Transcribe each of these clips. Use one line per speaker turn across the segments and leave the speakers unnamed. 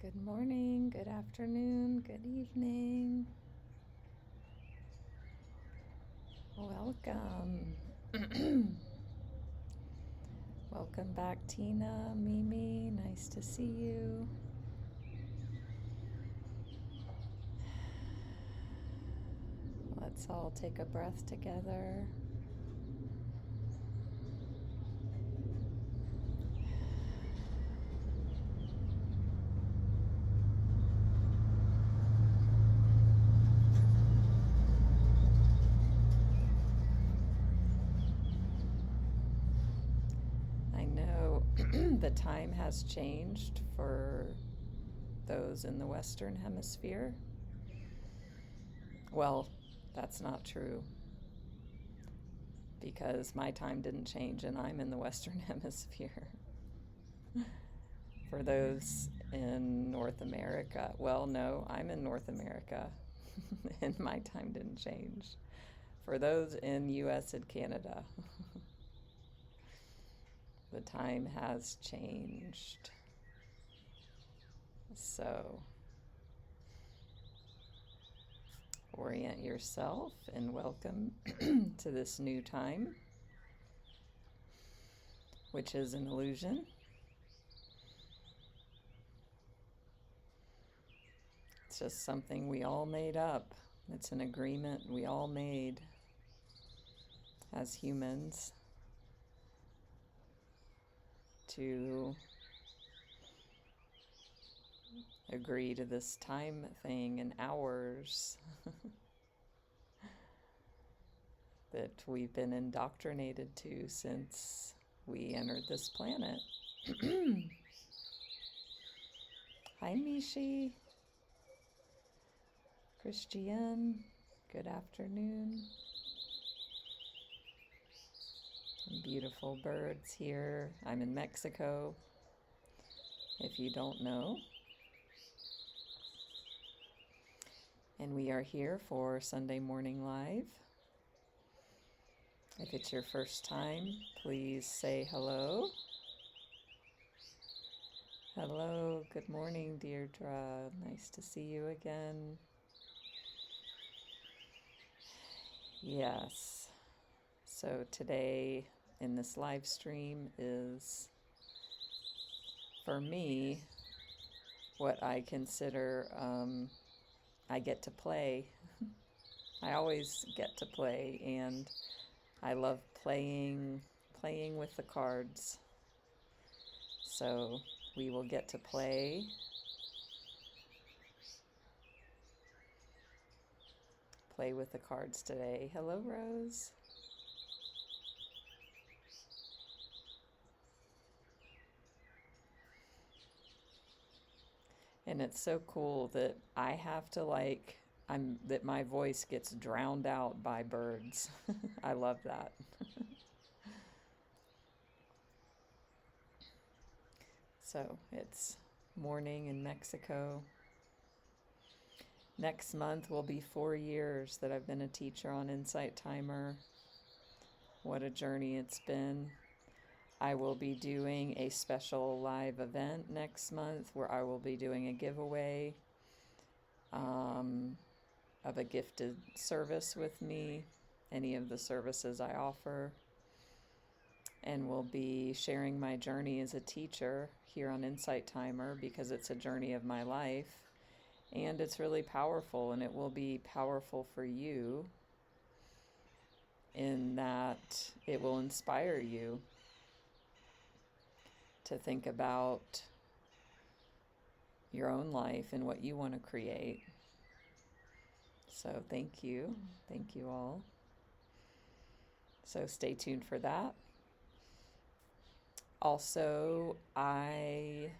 Good morning, good afternoon, good evening. Welcome. Welcome back, Tina, Mimi. Nice to see you. Let's all take a breath together. I know the time has changed for those in the Western Hemisphere. Well, that's not true, because my time didn't change and I'm in the Western Hemisphere. For those in North America, well, no, I'm in North America and my time didn't change. For those in US and Canada, the time has changed. So orient yourself and welcome to this new time, which is an illusion. It's just something we all made up. It's an agreement we all made as humans to agree to this time thing and hours that we've been indoctrinated to since we entered this planet. Hi, Mishi. Christiane, good afternoon. Some beautiful birds here. I'm in Mexico, if you don't know. And we are here for Sunday Morning Live. If it's your first time, please say hello. Hello, good morning, Deirdre. Nice to see you again. Yes. So today in this live stream is, for me, what I consider I get to play. I always get to play, and I love playing with the cards. So we will get to play with the cards today. Hello, Rose. And it's so cool that I have to that my voice gets drowned out by birds. I love that. So it's morning in Mexico. Next month will be 4 years that I've been a teacher on Insight Timer. What a journey it's been. I will be doing a special live event next month where I will be doing a giveaway of a gifted service with me, any of the services I offer, and will be sharing my journey as a teacher here on Insight Timer, because it's a journey of my life. And it's really powerful, and it will be powerful for you in that it will inspire you to think about your own life and what you want to create. So thank you all. So stay tuned for that. Also, I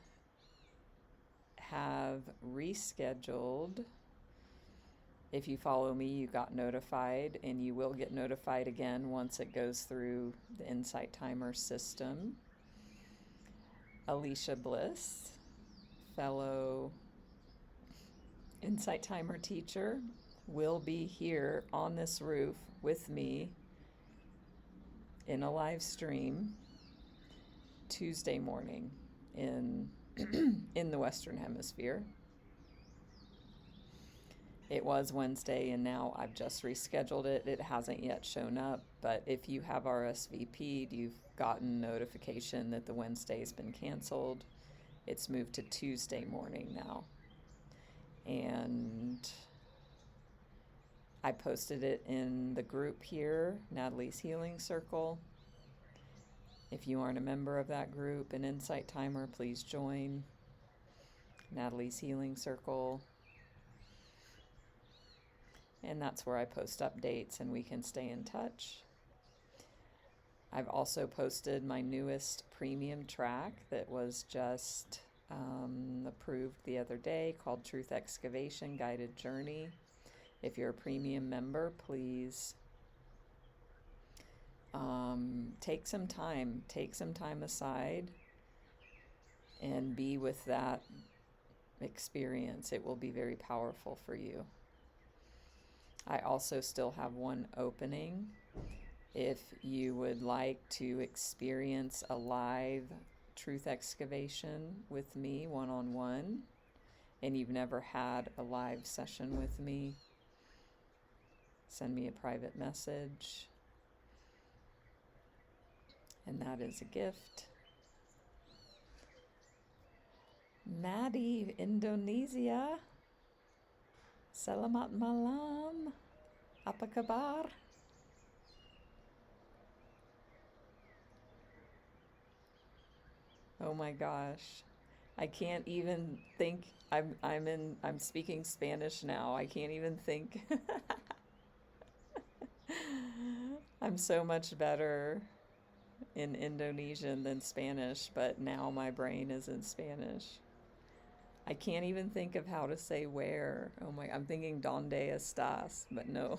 have rescheduled. If you follow me, you got notified, and you will get notified again once it goes through the Insight Timer system. Alicia Bliss, fellow Insight Timer teacher, will be here on this roof with me in a live stream Tuesday morning in in the Western Hemisphere. It was Wednesday, and now I've just rescheduled it. It hasn't yet shown up, but if you have RSVP'd, you've gotten notification that the Wednesday's been canceled. It's moved to Tuesday morning now. And I posted it in the group here, Natalie's Healing Circle. If you aren't a member of that group, an Insight Timer, please join Natalie's Healing Circle. And that's where I post updates and we can stay in touch. I've also posted my newest premium track that was just approved the other day, called Truth Excavation Guided Journey. If you're a premium member, please take some time aside and be with that experience. It will be very powerful for you. I also still have one opening. If you would like to experience a live truth excavation with me one-on-one, and you've never had a live session with me, send me a private message. And that is a gift. Maddie, Indonesia. Selamat malam. Apa kabar? Oh my gosh. I can't even think. I'm speaking Spanish now. I can't even think. I'm so much better in Indonesian than Spanish, but now my brain is in Spanish. I can't even think of how to say where. Oh my, I'm thinking donde estás, but no.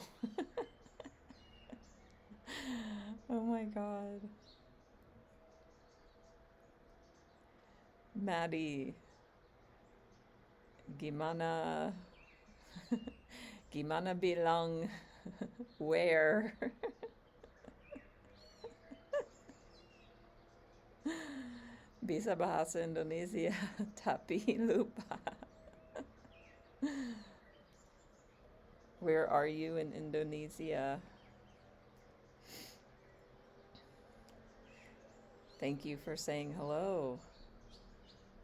Oh my God. Maddie, gimana bilang where? Bisa bahasa Indonesia tapi lupa. Where are you in Indonesia? Thank you for saying hello.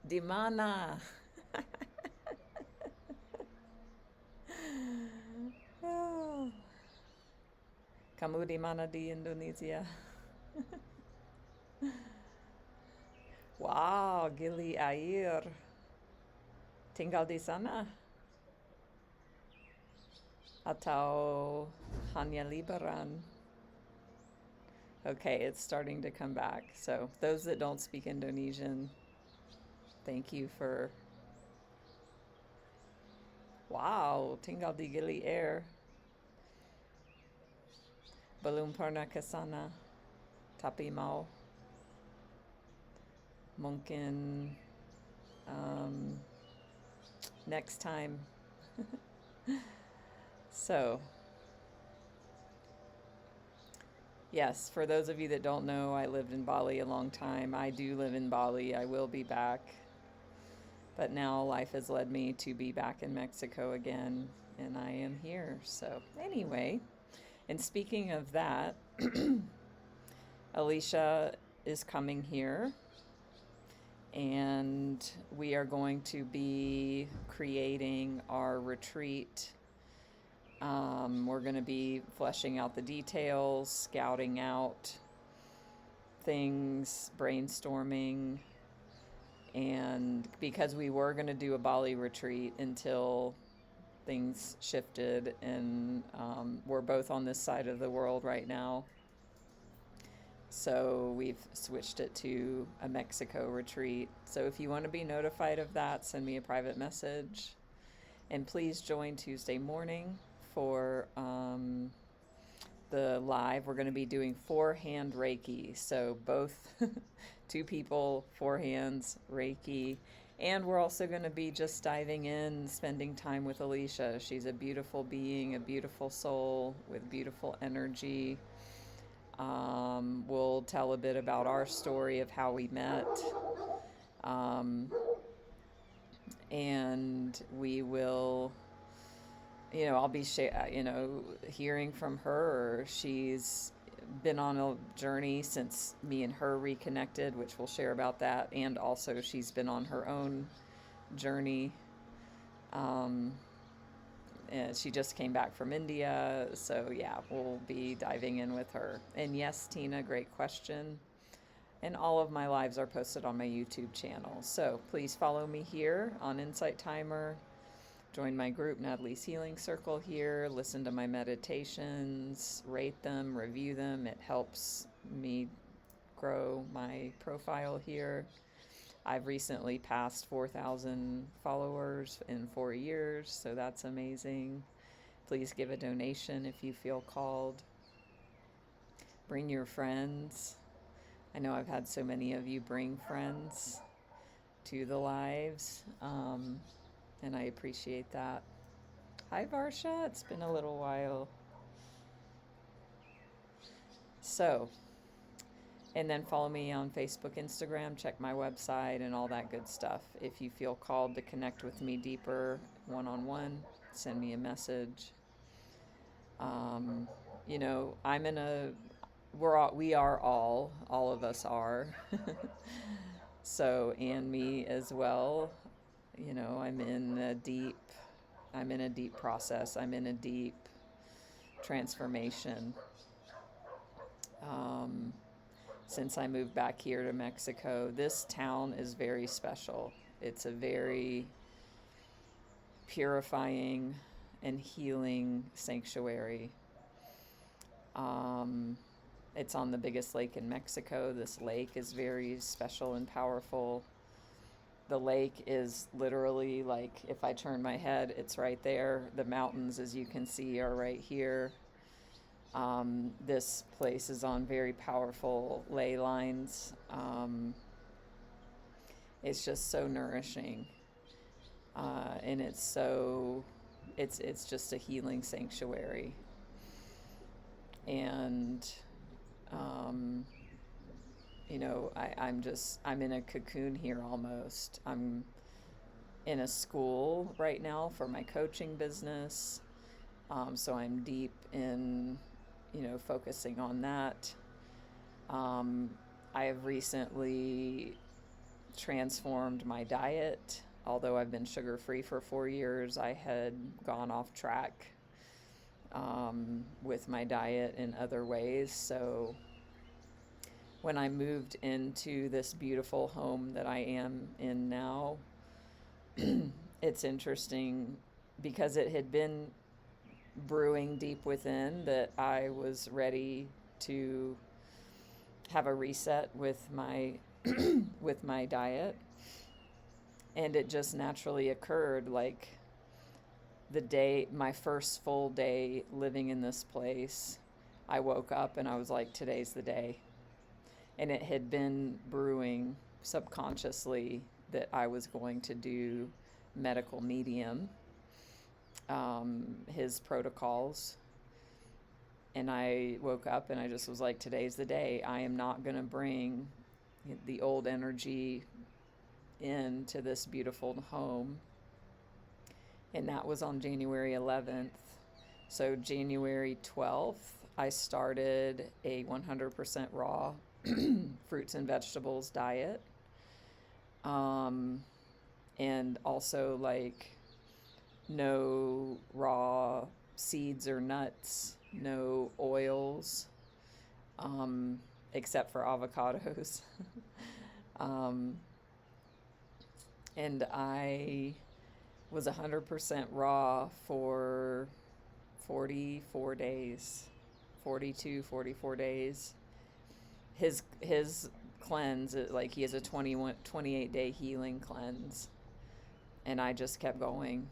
Di mana? Oh. Kamu di mana di Indonesia? Wow, Gili Air. Tinggal di sana? Atau hanya liburan? Okay, it's starting to come back. So those that don't speak Indonesian, thank you for... Wow, tinggal di Gili Air. Belum pernah ke sana, tapi mau. Mungkin next time. So, yes, for those of you that don't know, I lived in Bali a long time. I do live in Bali. I will be back. But now life has led me to be back in Mexico again, and I am here. So, anyway, and speaking of that, Alicia is coming here. And we are going to be creating our retreat. We're going to be fleshing out the details, scouting out things, brainstorming. And because we were going to do a Bali retreat until things shifted, and we're both on this side of the world right now. So we've switched it to a Mexico retreat. So if you want to be notified of that, send me a private message. And please join Tuesday morning for the live. We're going to be doing 4-hand Reiki. So both 2 people, 4 hands, Reiki. And we're also going to be just diving in, spending time with Alicia. She's a beautiful being, a beautiful soul with beautiful energy. We'll tell a bit about our story of how we met. and we will, I'll be hearing from her. She's been on a journey since me and her reconnected, which we'll share about that, and also she's been on her own journey. And she just came back from India, so yeah, we'll be diving in with her. And yes, Tina, great question. And all of my lives are posted on my YouTube channel. So please follow me here on Insight Timer. Join my group, Natalie's Healing Circle here. Listen to my meditations, rate them, review them. It helps me grow my profile here. I've recently passed 4,000 followers in 4 years, so that's amazing. Please give a donation if you feel called. Bring your friends. I know I've had so many of you bring friends to the lives, and I appreciate that. Hi, Varsha. It's been a little while. So, and then follow me on Facebook, Instagram, check my website, and all that good stuff. If you feel called to connect with me deeper, one-on-one, send me a message. I'm in a, we are all of us are. So, and me as well. I'm in a deep process. I'm in a deep transformation. Since I moved back here to Mexico, this town is very special. It's a very purifying and healing sanctuary. It's on the biggest lake in Mexico. This lake is very special and powerful. The lake is literally like, if I turn my head, it's right there. The mountains, as you can see, are right here. This place is on very powerful ley lines. It's just so nourishing. And it's just a healing sanctuary. And, I'm in a cocoon here almost. I'm in a school right now for my coaching business. So I'm deep in, focusing on that. I have recently transformed my diet. Although I've been sugar-free for 4 years, I had gone off track with my diet in other ways. So when I moved into this beautiful home that I am in now, it's interesting because it had been brewing deep within that I was ready to have a reset with my with my diet, and it just naturally occurred. Like my first full day living in this place, I woke up and I was like, today's the day. And it had been brewing subconsciously that I was going to do medical medium, his protocols. And I woke up and I just was like, today's the day. I am not going to bring the old energy into this beautiful home. And that was on January 11th. So January 12th, I started a 100% raw fruits and vegetables diet. And also like no raw seeds or nuts, no oils, except for avocados. And I was 100% raw for 44 days, 44 days. His cleanse, like he has a 28-day healing cleanse. And I just kept going.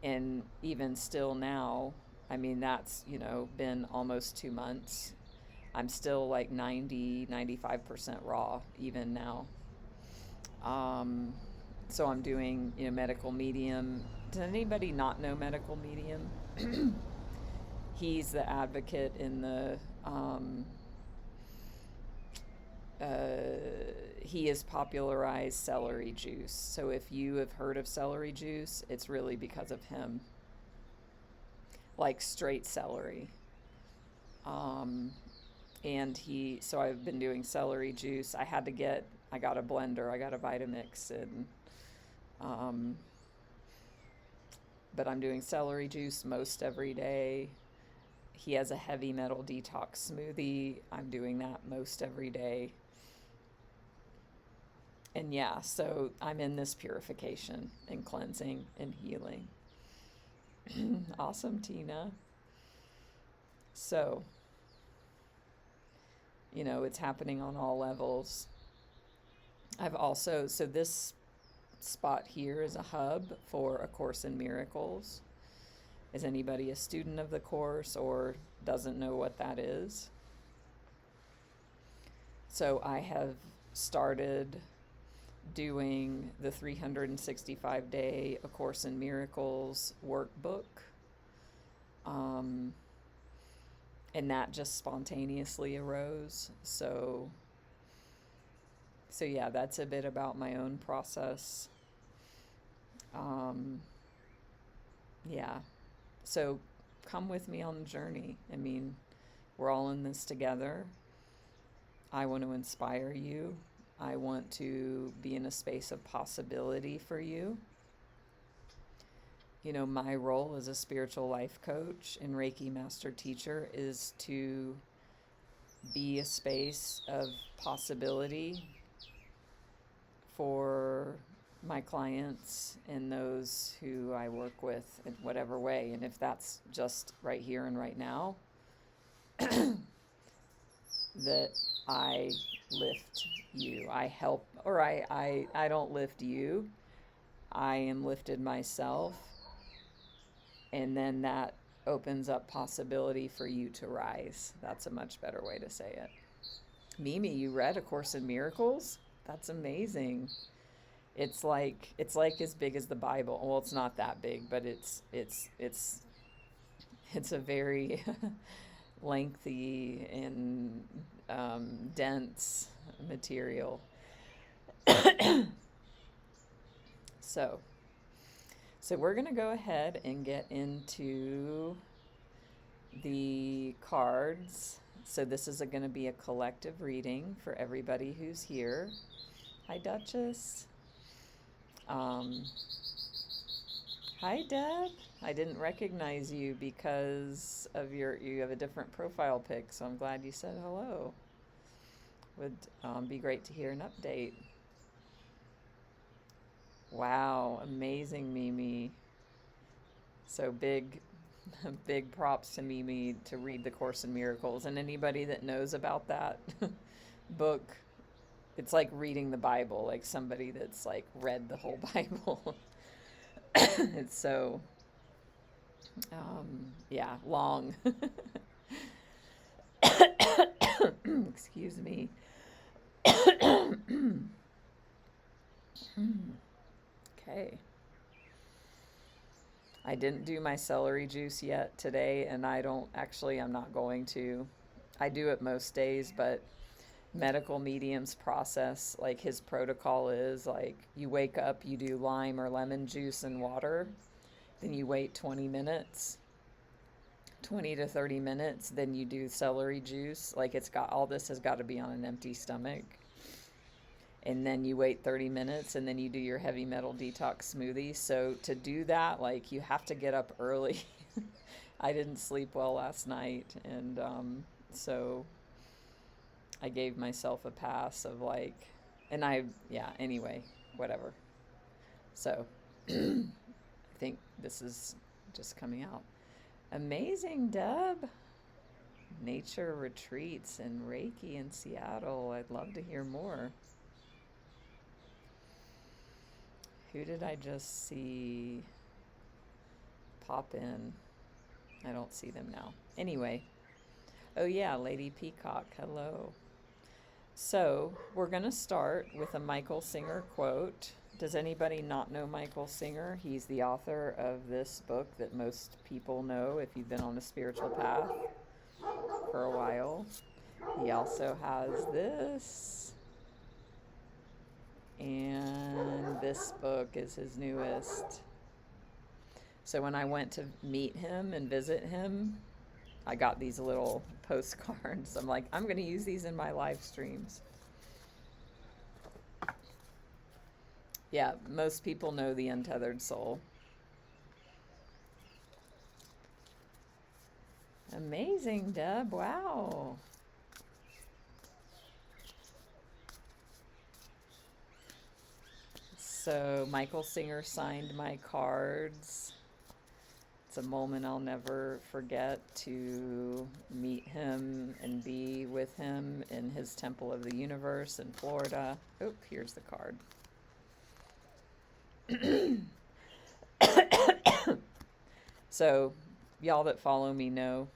And even still now, I mean, that's, been almost 2 months. I'm still like 95% raw even now. So I'm doing, medical medium. Does anybody not know medical medium? He's the advocate in the, he has popularized celery juice. So if you have heard of celery juice, it's really because of him. Like straight celery. And so I've been doing celery juice. I got a blender, I got a Vitamix, but I'm doing celery juice most every day. He has a heavy metal detox smoothie. I'm doing that most every day. And yeah, so I'm in this purification and cleansing and healing. Awesome, Tina. So, it's happening on all levels. So this spot here is a hub for A Course in Miracles. Is anybody a student of the course or doesn't know what that is? So I have started doing the 365-day A Course in Miracles workbook. And that just spontaneously arose. So yeah, that's a bit about my own process. Yeah. So come with me on the journey. I mean, we're all in this together. I want to inspire you. I want to be in a space of possibility for you. My role as a spiritual life coach and Reiki Master Teacher is to be a space of possibility for my clients and those who I work with in whatever way. And if that's just right here and right now, that I lift you. I help, or I don't lift you. I am lifted myself. And then that opens up possibility for you to rise. That's a much better way to say it. Mimi, you read A Course in Miracles? That's amazing. It's like as big as the Bible. Well, it's not that big, but it's a very lengthy and dense material. So we're going to go ahead and get into the cards. So this is going to be a collective reading for everybody who's here. Hi, Duchess. Hi, Deb. I didn't recognize you because of you have a different profile pic, so I'm glad you said hello. Would be great to hear an update. Wow, amazing, Mimi. So big props to Mimi to read The Course in Miracles. And anybody that knows about that book, it's like reading the Bible, like somebody that's like read the whole Bible. It's so, long. Excuse me. Okay. I didn't do my celery juice yet today, and I'm not going to. I do it most days, but medical mediums process, like his protocol is like you wake up, you do lime or lemon juice and water, then you wait 20 to 30 minutes, then you do celery juice. Like all this has got to be on an empty stomach. And then you wait 30 minutes and then you do your heavy metal detox smoothie. So to do that, like you have to get up early. I didn't sleep well last night. And so I gave myself a pass of anyway, whatever. So I think this is just coming out. Amazing, Deb. Nature retreats and Reiki in Seattle. I'd love to hear more. Who did I just see pop in? I don't see them now. Anyway. Oh yeah, Lady Peacock. Hello. So we're going to start with a Michael Singer quote. Does anybody not know Michael Singer? He's the author of this book that most people know if you've been on a spiritual path for a while. He also has this. And this book is his newest. So when I went to meet him and visit him, I got these little postcards. I'm like, I'm going to use these in my live streams. Yeah, most people know The Untethered Soul. Amazing, Deb. Wow. So Michael Singer signed my cards. It's a moment I'll never forget, to meet him and be with him in his Temple of the Universe in Florida. Oh, here's the card. So y'all that follow me know,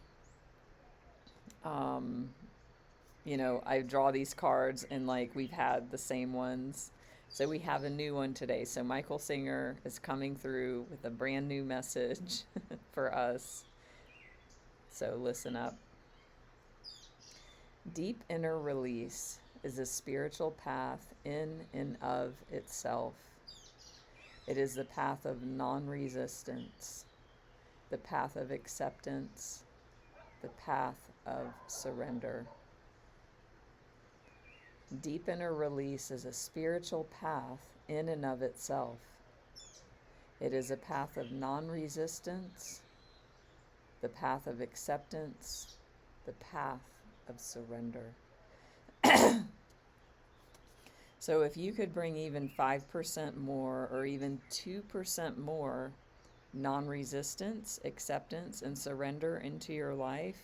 I draw these cards and like we've had the same ones. So we have a new one today. So Michael Singer is coming through with a brand new message for us. So listen up. Deep inner release is a spiritual path in and of itself. It is the path of non-resistance, the path of acceptance, the path of surrender. Deep inner release is a spiritual path in and of itself. It is a path of non-resistance, the path of acceptance, the path of surrender. So if you could bring even 5% more or even 2% more non-resistance, acceptance, and surrender into your life,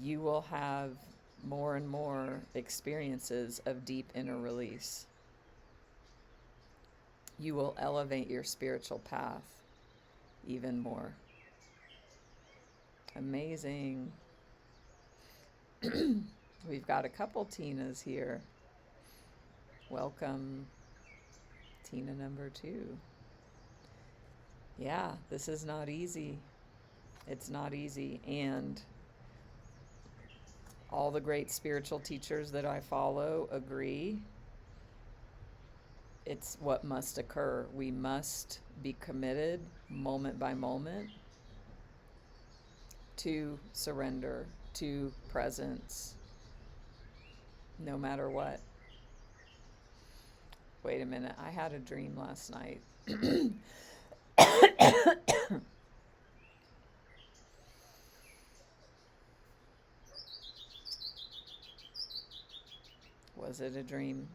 you will have more and more experiences of deep inner release. You will elevate your spiritual path even more. Amazing. We've got a couple Tinas here. Welcome, Tina number 2. Yeah, this is not easy. It's not easy. And all the great spiritual teachers that I follow agree it's what must occur. We must be committed moment by moment to surrender, to presence, no matter what. Wait a minute, I had a dream last night. Was it a dream?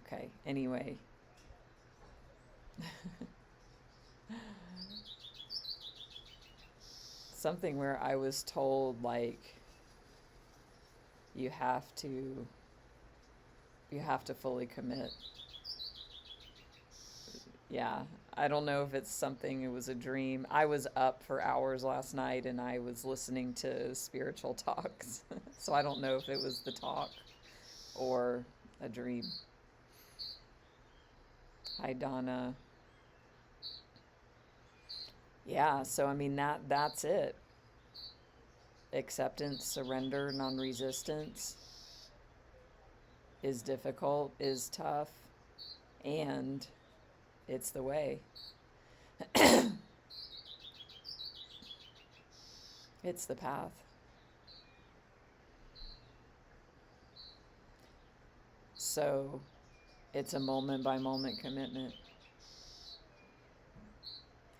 Okay, anyway. Something where I was told, like, you have to fully commit. Yeah, I don't know if it's something, it was a dream. I was up for hours last night and I was listening to spiritual talks. So I don't know if it was the talk or a dream. Hi, Donna. Yeah, so I mean, that's it. Acceptance, surrender, non-resistance is difficult, is tough, and it's the way. It's the path. So it's a moment by moment commitment.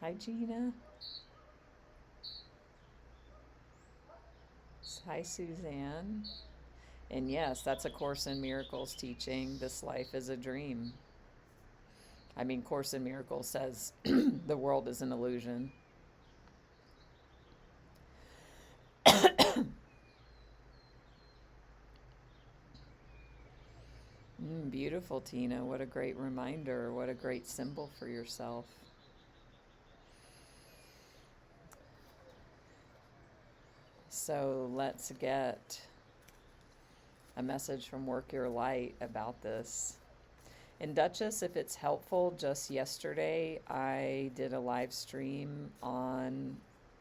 Hi, Gina. Hi, Suzanne. And yes, that's a Course in Miracles teaching. This life is a dream. I mean, Course in Miracles says the world is an illusion. Beautiful, Tina. What a great reminder. What a great symbol for yourself. So let's get a message from Work Your Light about this. And Duchess, if it's helpful, just yesterday I did a live stream on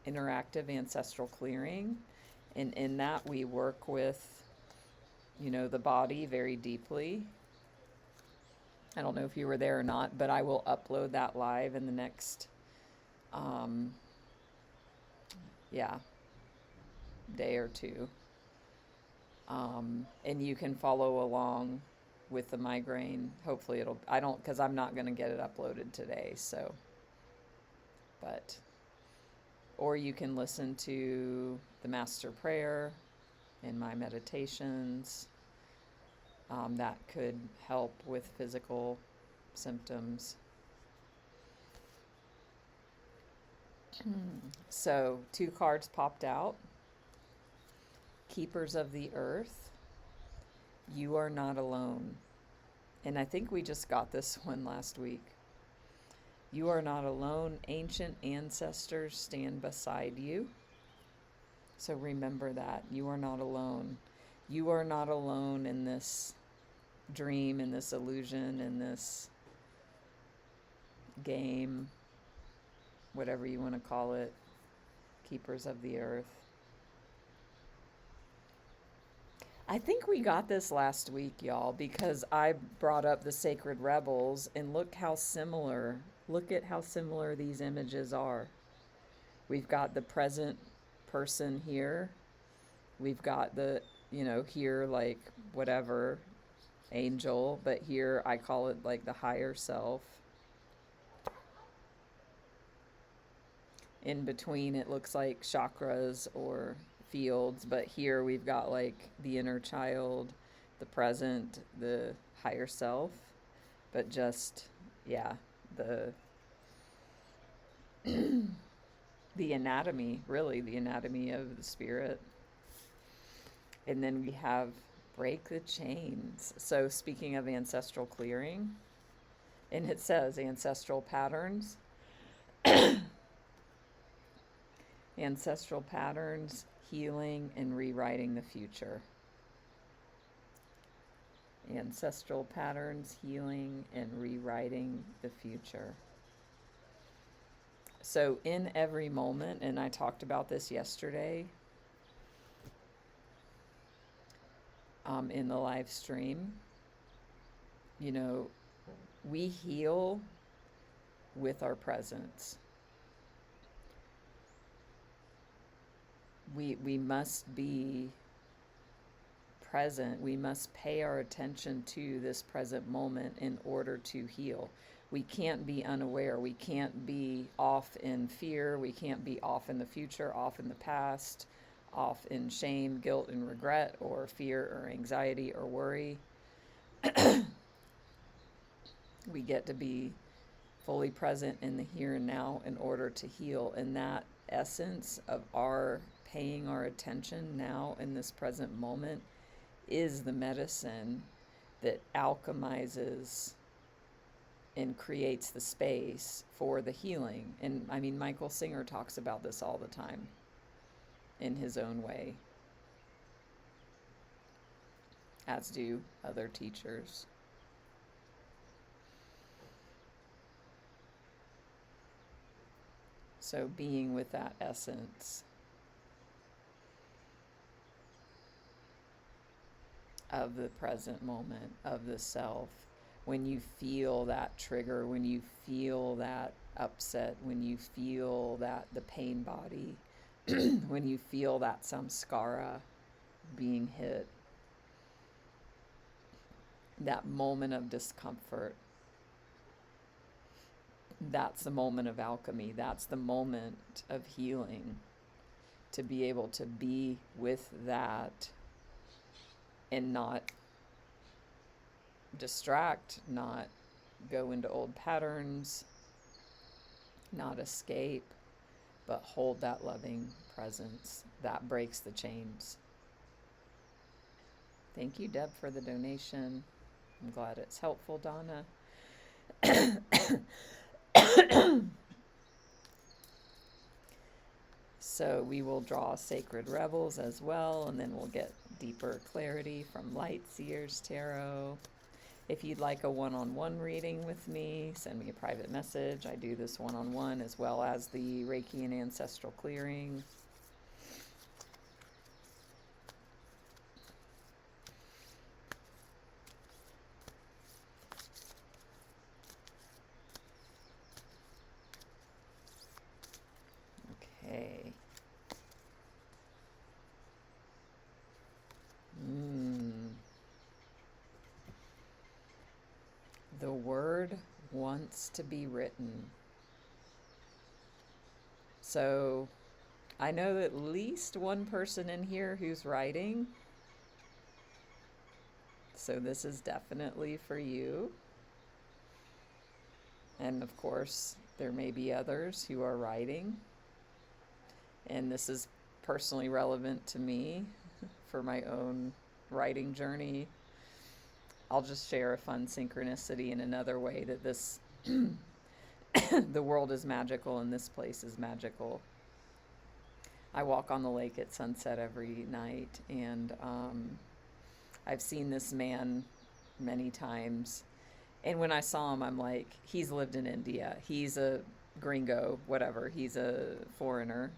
interactive ancestral clearing. And in that we work with, the body very deeply. I don't know if you were there or not, but I will upload that live in the next, yeah, day or two. And you can follow along with the migraine. Hopefully because I'm not going to get it uploaded today, so, but, or you can listen to the Master Prayer in my meditations. That could help with physical symptoms. So 2 cards popped out. Keepers of the Earth. You are not alone. And I think we just got this one last week. You are not alone. Ancient ancestors stand beside you. So remember that. You are not alone. You are not alone in this dream, in this illusion, in this game, whatever you want to call it. Keepers of the Earth. I think we got this last week, y'all, because I brought up the Sacred Rebels, and look at how similar these images are. We've got the present person here. We've got the, here, like, whatever, angel, but here I call it like the higher self. In between, it looks like chakras or fields, but here we've got like the inner child, the present, the higher self, but just, yeah, the anatomy, really, the anatomy of the spirit. And then we have break the chains. So speaking of ancestral clearing, and it says ancestral patterns. Ancestral patterns, healing, and rewriting the future. Ancestral patterns, healing, and rewriting the future. So in every moment, and I talked about this yesterday in the live stream, we heal with our presence. We must be present. We must pay our attention to this present moment in order to heal. We can't be unaware. We can't be off in fear. We can't be off in the future, off in the past, off in shame, guilt, and regret, or fear, or anxiety, or worry. We get to be fully present in the here and now in order to heal. And that essence of our paying our attention now in this present moment is the medicine that alchemizes and creates the space for the healing. And I mean, Michael Singer talks about this all the time in his own way, as do other teachers. So being with that essence of the present moment, of the self, when you feel that trigger, when you feel that upset, when you feel that the pain body, when you feel that samskara being hit, that moment of discomfort, that's the moment of alchemy. That's the moment of healing, to be able to be with that and not distract, not go into old patterns, not escape, but hold that loving presence. That breaks the chains. Thank you, Deb, for the donation. I'm glad it's helpful, Donna. So we will draw Sacred Rebels as well, and then we'll get deeper clarity from Lightseer's Tarot. If you'd like a one-on-one reading with me, send me a private message. I do this one-on-one as well as the Reiki and Ancestral Clearing. The word wants to be written. So I know at least one person in here who's writing. So this is definitely for you. And of course, there may be others who are writing. And this is personally relevant to me for my own writing journey. I'll just share a fun synchronicity in another way that this, the world is magical and this place is magical. I walk on the lake at sunset every night, and I've seen this man many times. And when I saw him, I'm like, he's lived in India. He's a gringo, whatever. He's a foreigner.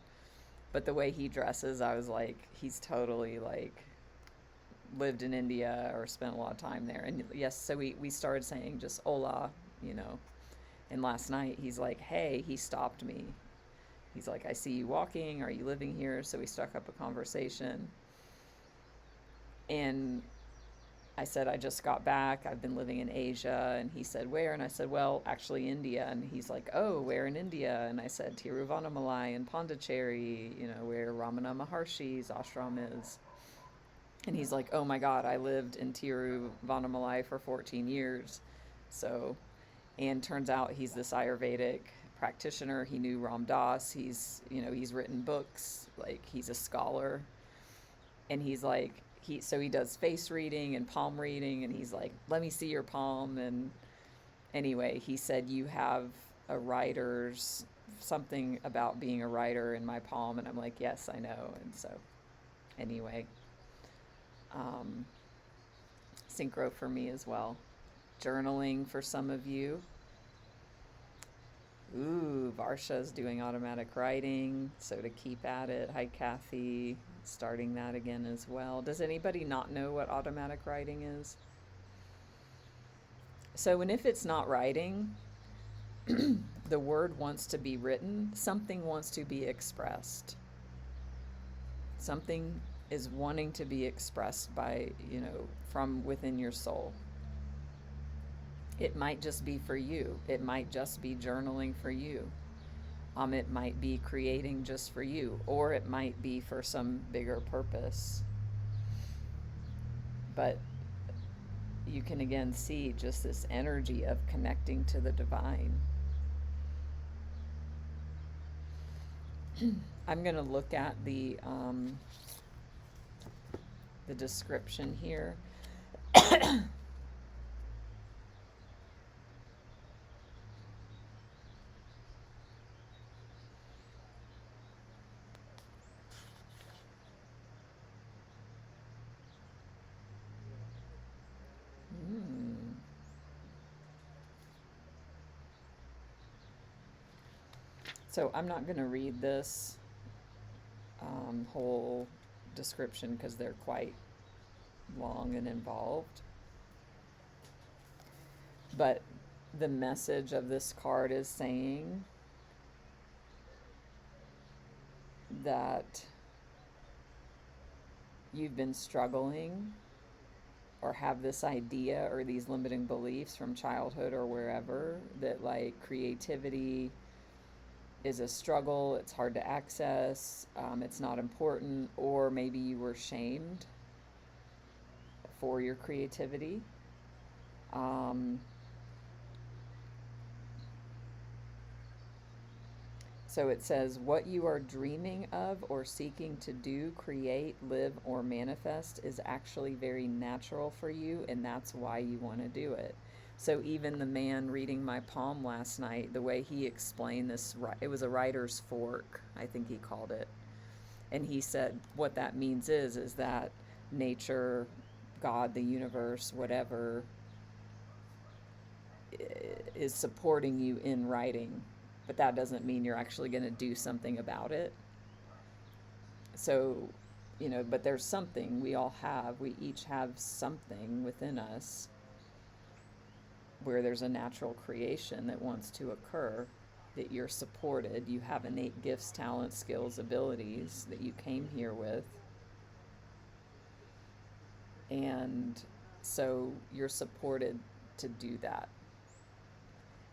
But the way he dresses, I was like, he's totally like lived in India or spent a lot of time there. And yes, so we started saying just hola, you know. And last night he's like, hey, he stopped me. He's like, I see you walking. Are you living here? So we struck up a conversation. And I said, I just got back. I've been living in Asia. And he said, where? And I said, well, actually India. And he's like, oh, where in India? And I said, Tiruvannamalai and Pondicherry, you know, where Ramana Maharshi's ashram is. And he's like, oh my God, I lived in Tiruvannamalai for 14 years. So, and turns out he's this Ayurvedic practitioner. He knew Ram Dass. He's written books, like he's a scholar. And he's like, so he does face reading and palm reading, and he's like, let me see your palm. And anyway, he said, you have a writer's, something about being a writer in my palm. And I'm like, yes, I know. And so anyway, synchro for me as well. Journaling for some of you. Ooh, Varsha's doing automatic writing, so to keep at it. Hi, Kathy, starting that again as well. Does anybody not know what automatic writing is? So, and if it's not writing, the word wants to be written, something wants to be expressed. Something is wanting to be expressed by, from within your soul. It might just be for you. It might just be journaling for you. It might be creating just for you, or it might be for some bigger purpose. But you can again see just this energy of connecting to the divine. I'm going to look at the description here. So I'm not going to read this whole description because they're quite long and involved. But the message of this card is saying that you've been struggling or have this idea or these limiting beliefs from childhood or wherever that like creativity is a struggle, it's hard to access, it's not important, or maybe you were shamed for your creativity. So it says, what you are dreaming of or seeking to do, create, live, or manifest is actually very natural for you, and that's why you want to do it. So even the man reading my palm last night, the way he explained this, it was a writer's fork, I think he called it. And he said what that means is that nature, God, the universe, whatever, is supporting you in writing. But that doesn't mean you're actually going to do something about it. So, but there's something we each have something within us where there's a natural creation that wants to occur, that you're supported. You have innate gifts, talents, skills, abilities that you came here with. And so you're supported to do that.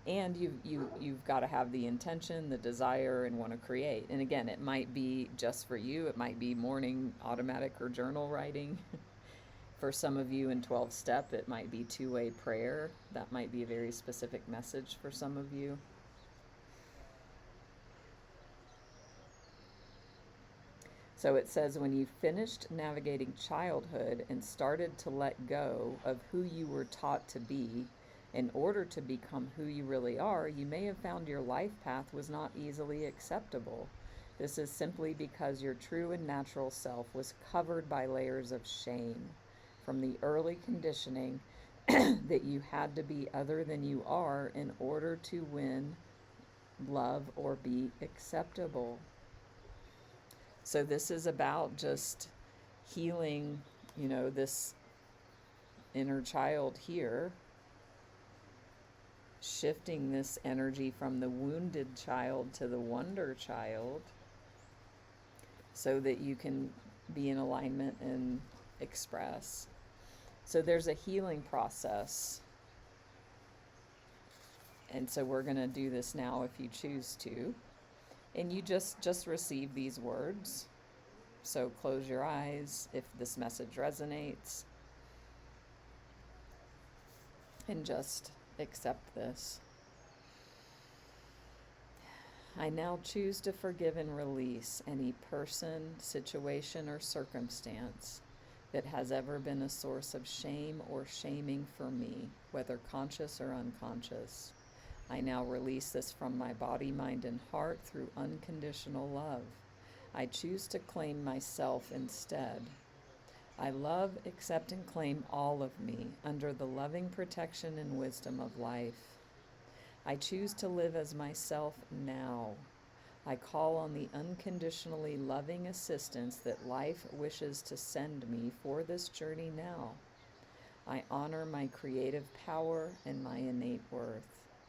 And you've got to have the intention, the desire, and want to create. And again, it might be just for you. It might be morning automatic or journal writing. For some of you in 12-step, it might be two-way prayer. That might be a very specific message for some of you. So it says, when you finished navigating childhood and started to let go of who you were taught to be in order to become who you really are, you may have found your life path was not easily acceptable. This is simply because your true and natural self was covered by layers of shame from the early conditioning that you had to be other than you are in order to win, love, or be acceptable. So this is about just healing, this inner child here, shifting this energy from the wounded child to the wonder child so that you can be in alignment and express. So there's a healing process. And so we're going to do this now if you choose to. And you just receive these words. So close your eyes if this message resonates. And just accept this. I now choose to forgive and release any person, situation, or circumstance that has ever been a source of shame or shaming for me, whether conscious or unconscious. I now release this from my body, mind, and heart through unconditional love. I choose to claim myself instead. I love, accept, and claim all of me under the loving protection and wisdom of life. I choose to live as myself now. I call on the unconditionally loving assistance that life wishes to send me for this journey now. I honor my creative power and my innate worth.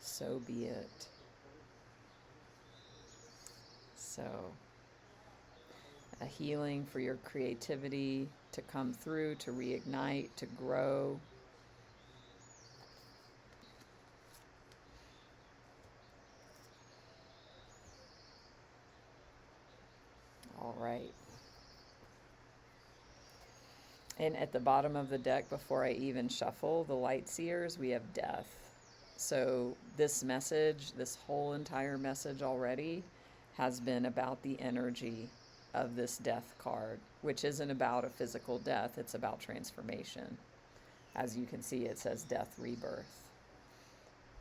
So be it. So, a healing for your creativity to come through, to reignite, to grow. All right. And at the bottom of the deck, before I even shuffle the Lightseers, we have death. So this message, this whole entire message already, has been about the energy of this death card, which isn't about a physical death, it's about transformation. As you can see, it says death, rebirth.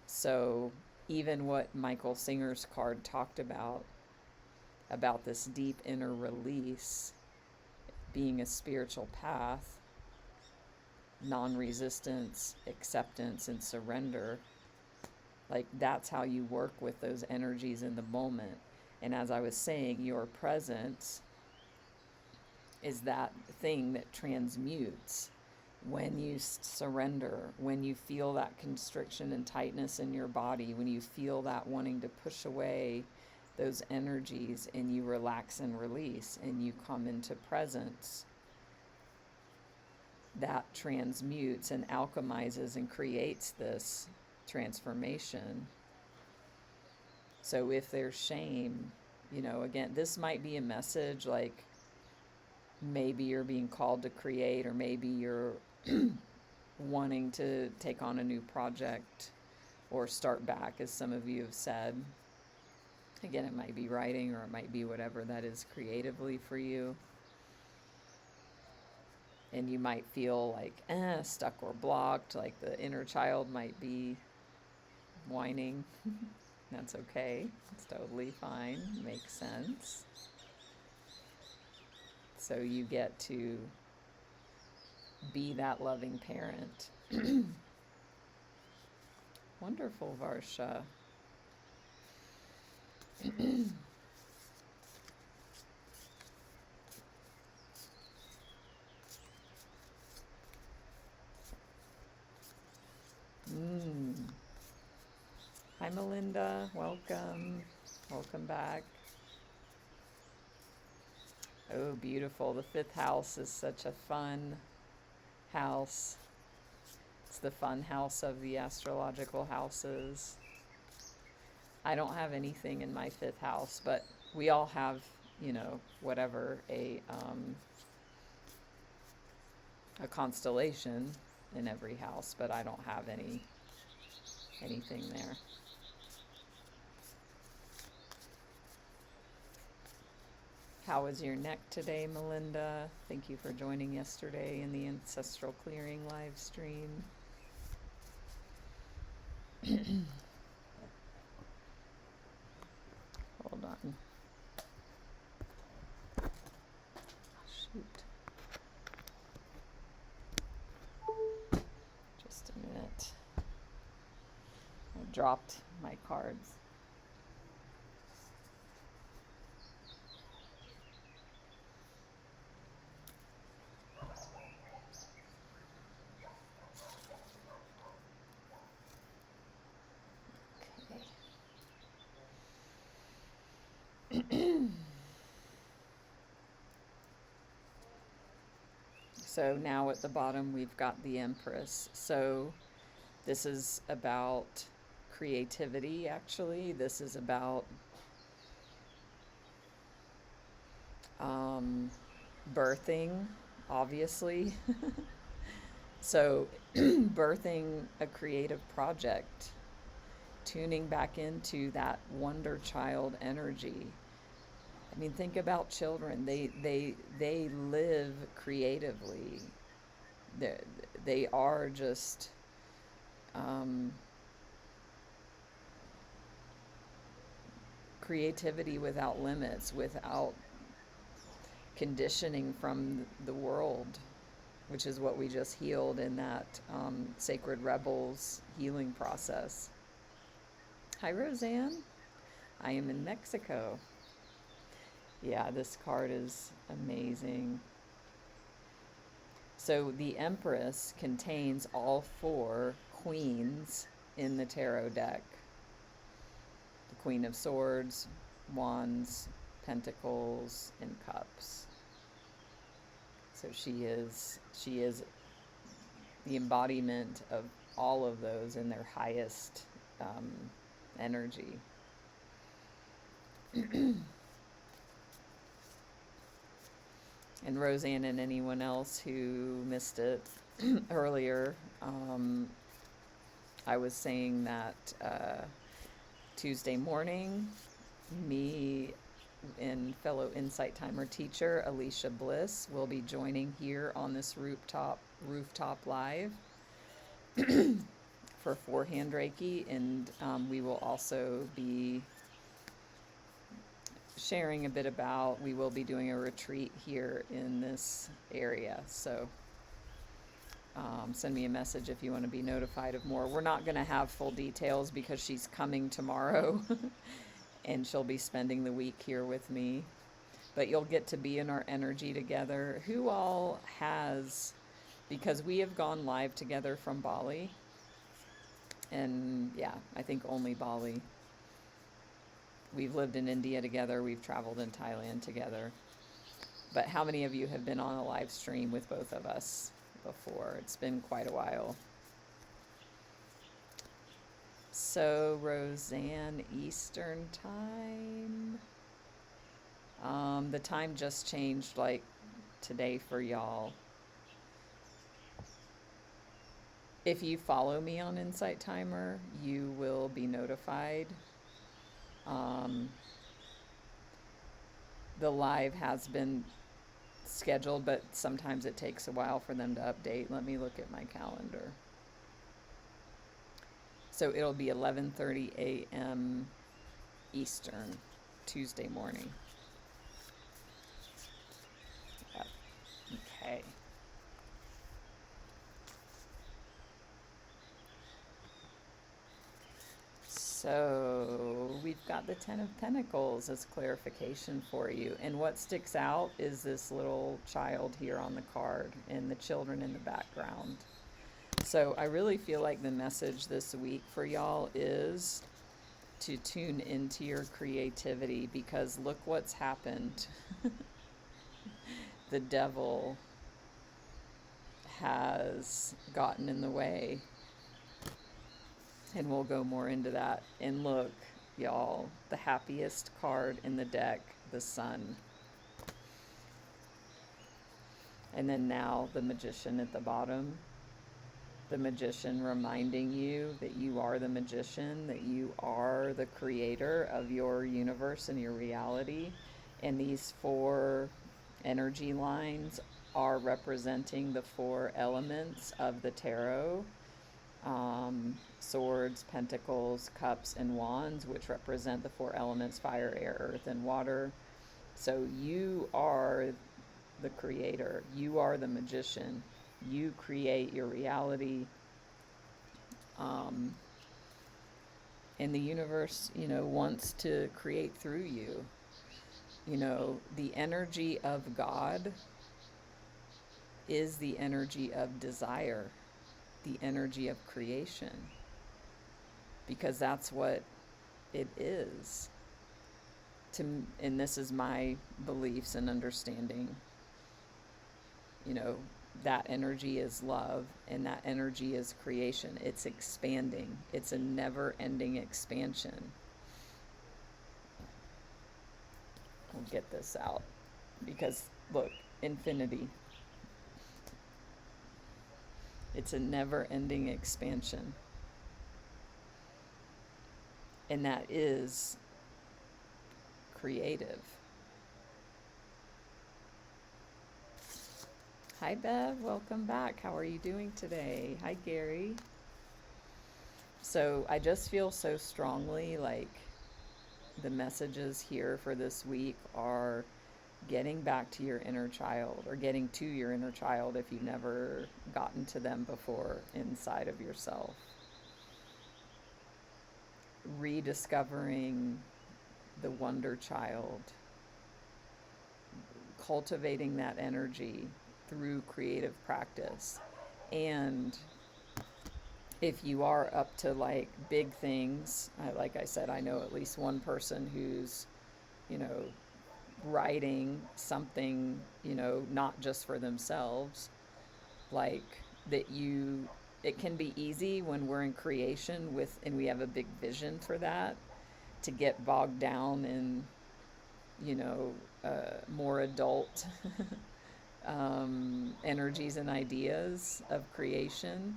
So even what Michael Singer's card talked about this deep inner release being a spiritual path, non-resistance, acceptance, and surrender, like that's how you work with those energies in the moment. And as I was saying, your presence is that thing that transmutes when you surrender, when you feel that constriction and tightness in your body, when you feel that wanting to push away those energies and you relax and release and you come into presence, that transmutes and alchemizes and creates this transformation. So if there's shame, again, this might be a message like maybe you're being called to create, or maybe you're wanting to take on a new project or start back, as some of you have said. Again, it might be writing, or it might be whatever that is creatively for you. And you might feel like stuck or blocked, like the inner child might be whining. That's okay. It's totally fine. Makes sense. So you get to be that loving parent. Wonderful, Varsha. Hi, Melinda. Welcome. Welcome back. Oh, beautiful. The 5th house is such a fun house. It's the fun house of the astrological houses. I don't have anything in my 5th house, but we all have, you know, whatever, a constellation in every house, but I don't have anything there. How was your neck today, Melinda? Thank you for joining yesterday in the Ancestral Clearing live stream. Hold on. Shoot. Just a minute. I dropped my cards. So now at the bottom we've got the Empress. So this is about creativity, actually. This is about birthing, obviously. So birthing a creative project, tuning back into that wonder child energy. I mean, think about children. They live creatively. They are just creativity without limits, without conditioning from the world, which is what we just healed in that Sacred Rebels healing process. Hi, Roseanne. I am in Mexico. Yeah, this card is amazing. So the Empress contains all 4 queens in the tarot deck. The Queen of Swords, Wands, Pentacles, and Cups. So she is the embodiment of all of those in their highest energy. And Roseanne and anyone else who missed it earlier, I was saying that Tuesday morning, me and fellow Insight Timer teacher Alicia Bliss will be joining here on this rooftop live for 4-hand Reiki, and we will also be sharing a bit about, we will be doing a retreat here in this area. So send me a message if you want to be notified of more. We're not going to have full details because she's coming tomorrow and she'll be spending the week here with me. But you'll get to be in our energy together. Who all has, because we have gone live together from Bali. And yeah, I think only Bali. We've lived in India together. We've traveled in Thailand together. But how many of you have been on a live stream with both of us before? It's been quite a while. So Roseanne, Eastern time. The time just changed like today for y'all. If you follow me on Insight Timer, you will be notified. The live has been scheduled, but sometimes it takes a while for them to update. Let me look at my calendar. So it'll be 11:30 a.m. Eastern, Tuesday morning. Yep. Okay. So we've got the 10 of Pentacles as clarification for you. And what sticks out is this little child here on the card and the children in the background. So I really feel like the message this week for y'all is to tune into your creativity, because look what's happened. The devil has gotten in the way. And we'll go more into that. And look, y'all, the happiest card in the deck, the Sun. And then now the Magician at the bottom. The Magician reminding you that you are the magician, that you are the creator of your universe and your reality. And these 4 energy lines are representing the 4 elements of the tarot. Swords, pentacles, cups, and wands, which represent the 4 elements: fire, air, earth, and water. So you are the creator. You are the magician. You create your reality. And the universe, wants to create through you. The energy of God is the energy of desire, the energy of creation, because that's what it is. And this is my beliefs and understanding. That energy is love, and that energy is creation. It's expanding. It's a never-ending expansion. We'll get this out because, look, infinity. It's a never-ending expansion. And that is creative. Hi, Bev. Welcome back. How are you doing today? Hi, Gary. So I just feel so strongly like the messages here for this week are getting back to your inner child, or getting to your inner child if you've never gotten to them before inside of yourself. Rediscovering the wonder child. Cultivating that energy through creative practice. And if you are up to like big things, like I said, I know at least one person who's, writing something, not just for themselves, like that it can be easy when we're in creation and we have a big vision for that, to get bogged down in, more adult energies and ideas of creation,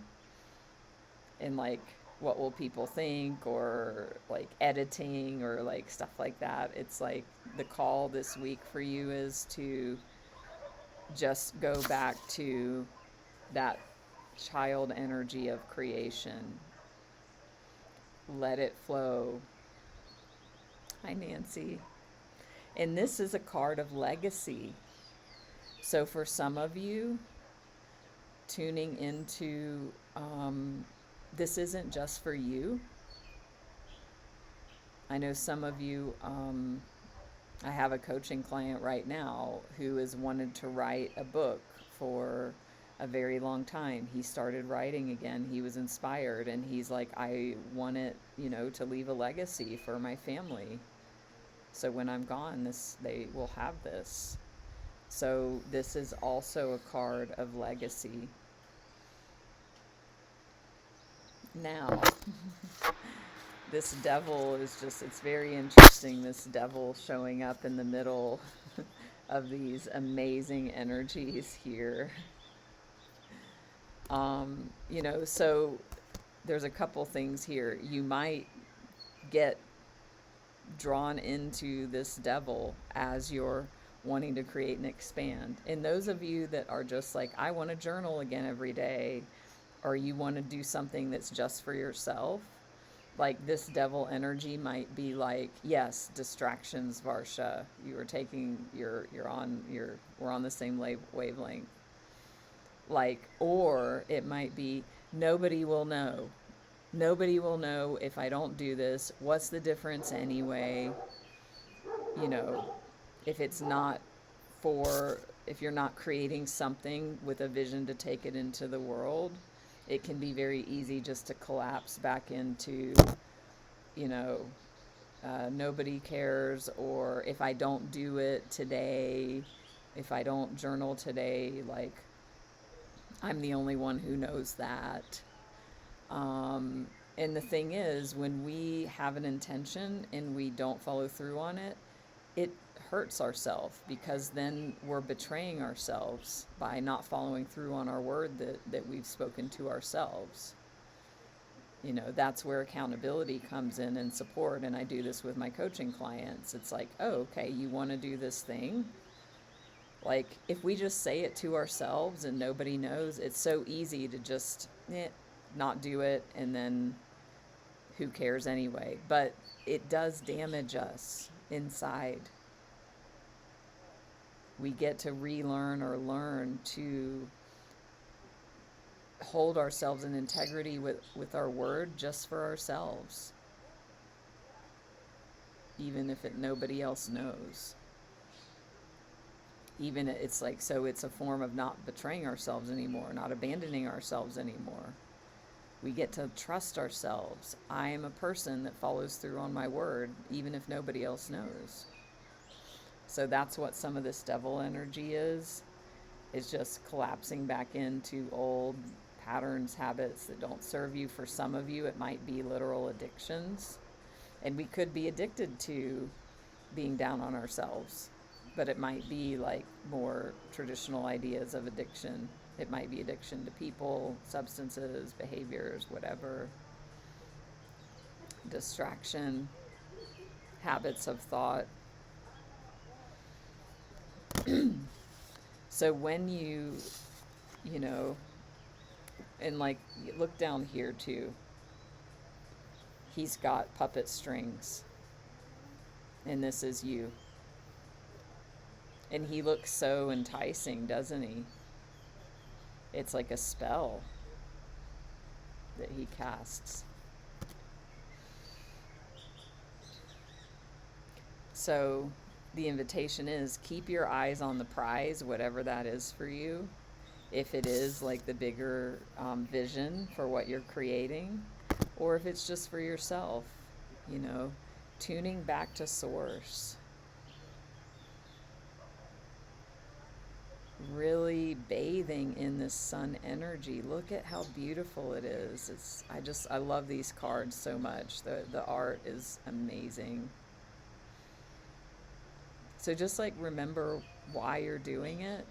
and like what will people think, or like editing, or like stuff like that. It's like the call this week for you is to just go back to that child energy of creation. Let it flow. Hi, Nancy. And this is a card of legacy. So for some of you, tuning into, this isn't just for you. I know some of you, I have a coaching client right now who has wanted to write a book for a very long time. He started writing again. He was inspired, and he's like, I want it, to leave a legacy for my family. So when I'm gone, they will have this. So this is also a card of legacy. Now, this devil is it's very interesting, this devil showing up in the middle of these amazing energies here. So there's a couple things here. You might get drawn into this devil as you're wanting to create and expand. And those of you that are just like, I want to journal again every day, or you want to do something that's just for yourself, like this devil energy might be like, yes, distractions, Varsha. We're on the same wavelength. Like, or it might be, nobody will know. Nobody will know if I don't do this. What's the difference anyway? If you're not creating something with a vision to take it into the world, it can be very easy just to collapse back into, nobody cares, or if I don't do it today, if I don't journal today, like, I'm the only one who knows that. And the thing is, when we have an intention and we don't follow through on it, it hurts ourselves, because then we're betraying ourselves by not following through on our word that we've spoken to ourselves. That's where accountability comes in and support. And I do this with my coaching clients. It's like, oh, okay, you want to do this thing? Like, if we just say it to ourselves and nobody knows, it's so easy to just not do it, and then who cares anyway? But it does damage us inside. We get to relearn or learn to hold ourselves in integrity with our word just for ourselves, even if nobody else knows. Even it's like, so it's a form of not betraying ourselves anymore, not abandoning ourselves anymore. We get to trust ourselves. I am a person that follows through on my word, even if nobody else knows. So that's what some of this devil energy is just collapsing back into old patterns, habits that don't serve you. For some of you, it might be literal addictions. And we could be addicted to being down on ourselves, but it might be like more traditional ideas of addiction. It might be addiction to people, substances, behaviors, whatever. Distraction, habits of thought. So when you and like, look down here too. He's got puppet strings. And this is you. And he looks so enticing, doesn't he? It's like a spell that he casts. So the invitation is, keep your eyes on the prize, whatever that is for you. If it is like the bigger vision for what you're creating, or if it's just for yourself, tuning back to source. Really bathing in this sun energy. Look at how beautiful it is. I love these cards so much. The art is amazing. So just like, remember why you're doing it.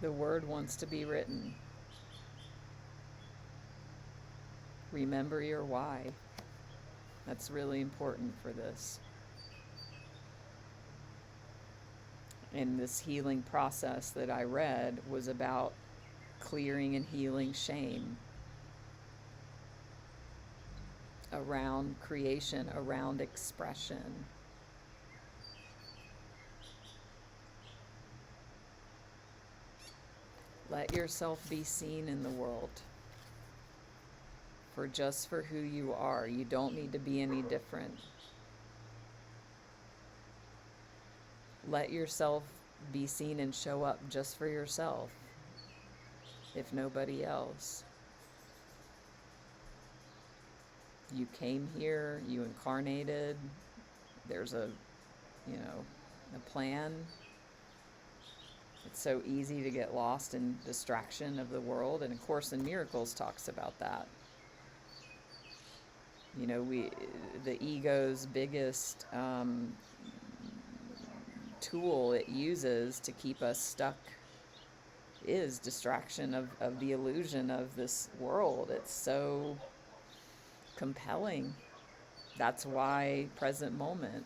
The word wants to be written. Remember your why. That's really important for this. And this healing process that I read was about clearing and healing shame around creation, around expression. Let yourself be seen in the world for who you are. You don't need to be any different. Let yourself be seen and show up just for yourself, if nobody else. You came here, you incarnated, there's a plan. It's so easy to get lost in distraction of the world, and A Course in Miracles talks about that. The ego's biggest tool it uses to keep us stuck is distraction of the illusion of this world. It's so compelling. That's why present moment,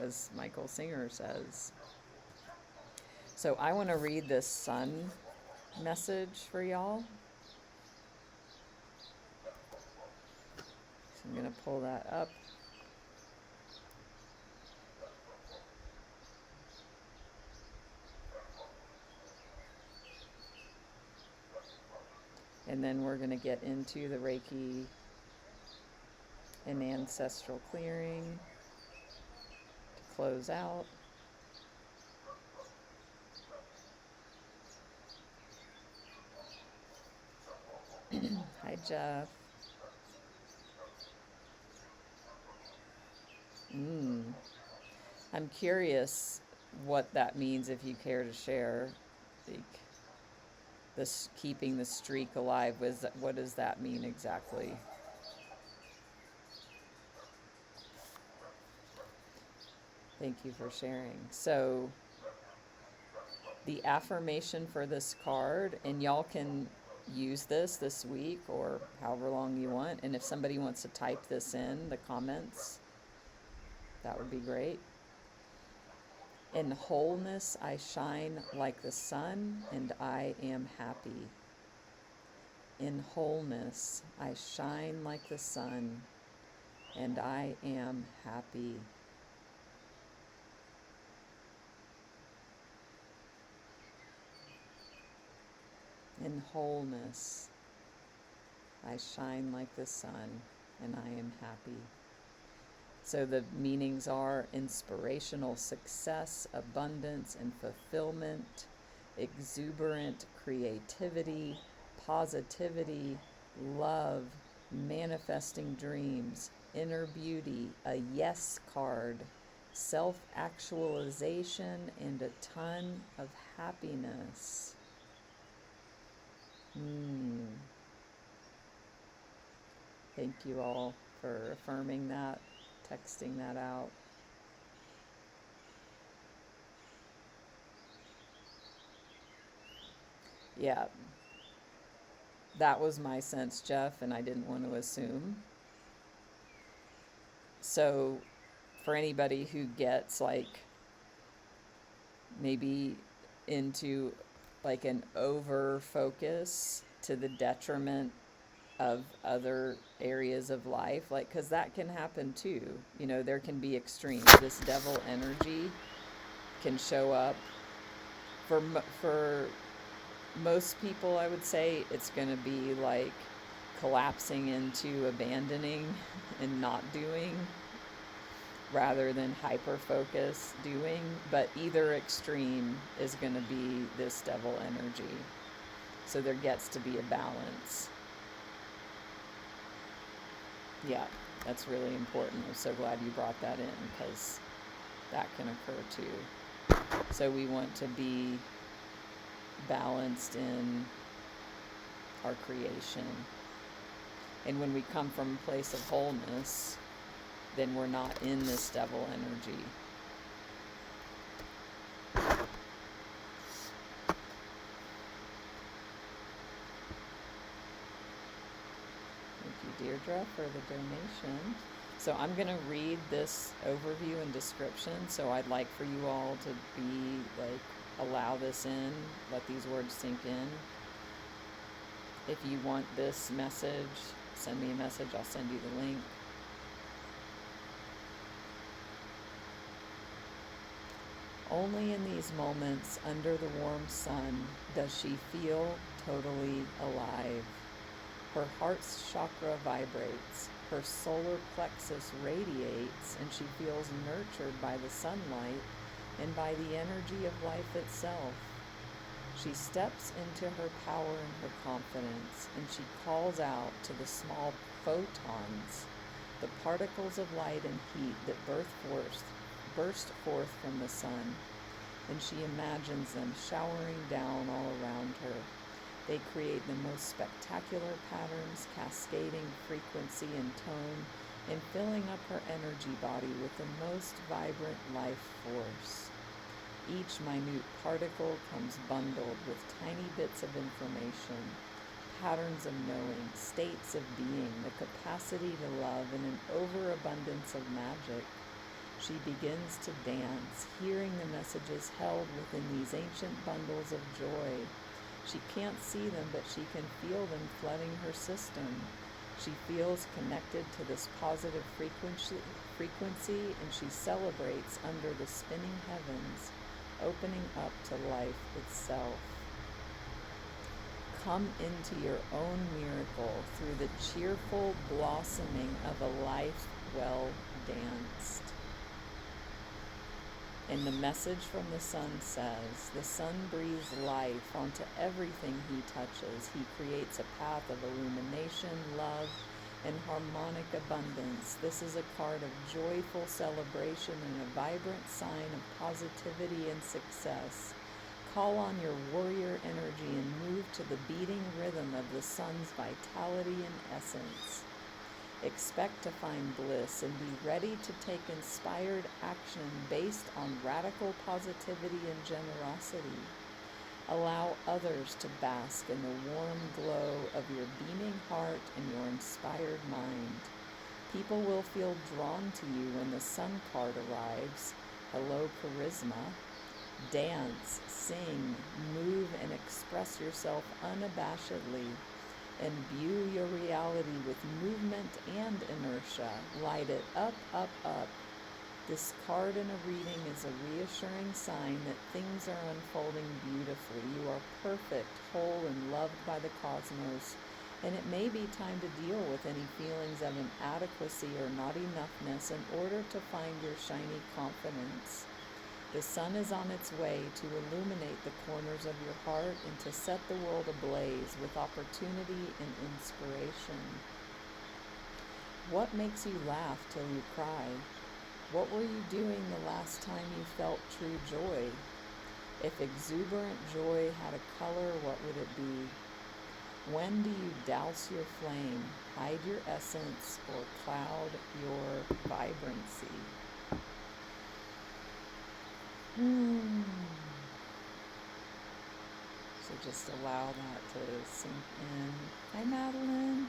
as Michael Singer says. So I want to read this sun message for y'all. So I'm going to pull that up. And then we're going to get into the Reiki and Ancestral Clearing to close out. Hi, Jeff. I'm curious what that means, if you care to share. Like, this keeping the streak alive, what does that mean exactly? Thank you for sharing. So the affirmation for this card, and y'all can use this week or however long you want, and if somebody wants to type this in the comments, that would be great. In wholeness, I shine like the sun, and I am happy. In wholeness, I shine like the sun, and I am happy. In wholeness, I shine like the sun, and I am happy. So the meanings are inspirational success, abundance and fulfillment, exuberant creativity, positivity, love, manifesting dreams, inner beauty, a yes card, self-actualization, and a ton of happiness. Thank you all for affirming that, texting that out. Yeah, that was my sense, Jeff, and I didn't want to assume. So for anybody who gets like maybe into like an over focus to the detriment of other areas of life, like, because that can happen too, you know, there can be extremes. This devil energy can show up for most people. I would say it's going to be like collapsing into abandoning and not doing, rather than hyper focus doing. But either extreme is going to be this devil energy. So there gets to be a balance. Yeah, that's really important. I'm so glad you brought that in, because that can occur too. So we want to be balanced in our creation. And when we come from a place of wholeness, then we're not in this devil energy. Thank you, Deirdre, for the donation. So I'm going to read this overview and description. So I'd like for you all to be like, allow this in, let these words sink in. If you want this message, send me a message. I'll send you the link. Only in these moments under the warm sun does she feel totally alive. Her heart's chakra vibrates, her solar plexus radiates, and she feels nurtured by the sunlight and by the energy of life itself. She steps into her power and her confidence, and she calls out to the small photons, the particles of light and heat that burst forth from the sun, and she imagines them showering down all around her. They create the most spectacular patterns, cascading frequency and tone, and filling up her energy body with the most vibrant life force. Each minute particle comes bundled with tiny bits of information, patterns of knowing, states of being, the capacity to love, and an overabundance of magic. She begins to dance, hearing the messages held within these ancient bundles of joy. She can't see them, but she can feel them flooding her system. She feels connected to this positive frequency, and she celebrates under the spinning heavens, opening up to life itself. Come into your own miracle through the cheerful blossoming of a life well danced. And the message from the sun says, the sun breathes life onto everything he touches. He creates a path of illumination, love, and harmonic abundance. This is a card of joyful celebration and a vibrant sign of positivity and success. Call on your warrior energy and move to the beating rhythm of the sun's vitality and essence. Expect to find bliss and be ready to take inspired action based on radical positivity and generosity. Allow others to bask in the warm glow of your beaming heart and your inspired mind. People will feel drawn to you when the sun card arrives. Hello, charisma. Dance, sing, move, and express yourself unabashedly. Imbue your reality with movement and inertia. Light it up, up, up. This card in a reading is a reassuring sign that things are unfolding beautifully. You are perfect, whole, and loved by the cosmos, and it may be time to deal with any feelings of inadequacy or not enoughness in order to find your shiny confidence. The sun is on its way to illuminate the corners of your heart and to set the world ablaze with opportunity and inspiration. What makes you laugh till you cry? What were you doing the last time you felt true joy? If exuberant joy had a color, what would it be? When do you douse your flame, hide your essence, or cloud your vibrancy? So just allow that to sink in. Hi, Madeline.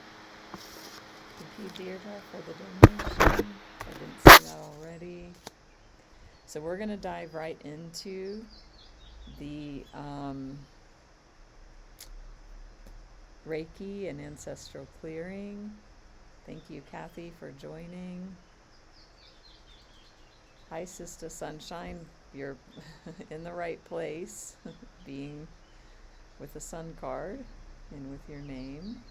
Thank you, Deirdre, for the donation. I didn't see that already. So we're going to dive right into the Reiki and Ancestral Clearing. Thank you, Kathy, for joining. Hi, Sister Sunshine. You're in the right place, being with the sun card and with your name.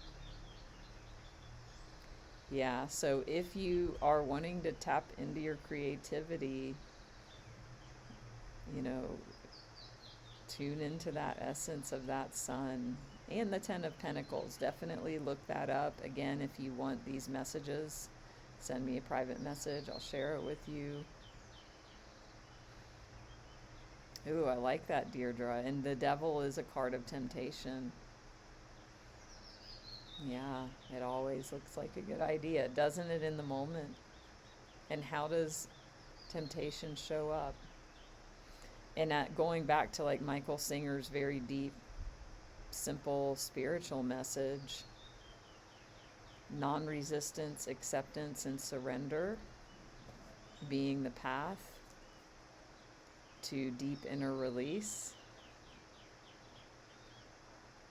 Yeah, so if you are wanting to tap into your creativity, tune into that essence of that sun and the Ten of Pentacles. Definitely look that up. Again, if you want these messages, send me a private message. I'll share it with you. Ooh, I like that, Deirdre. And the Devil is a card of temptation. Yeah, it always looks like a good idea, doesn't it, in the moment? And how does temptation show up? And going back to like Michael Singer's very deep, simple spiritual message, non-resistance, acceptance, and surrender being the path to deep inner release.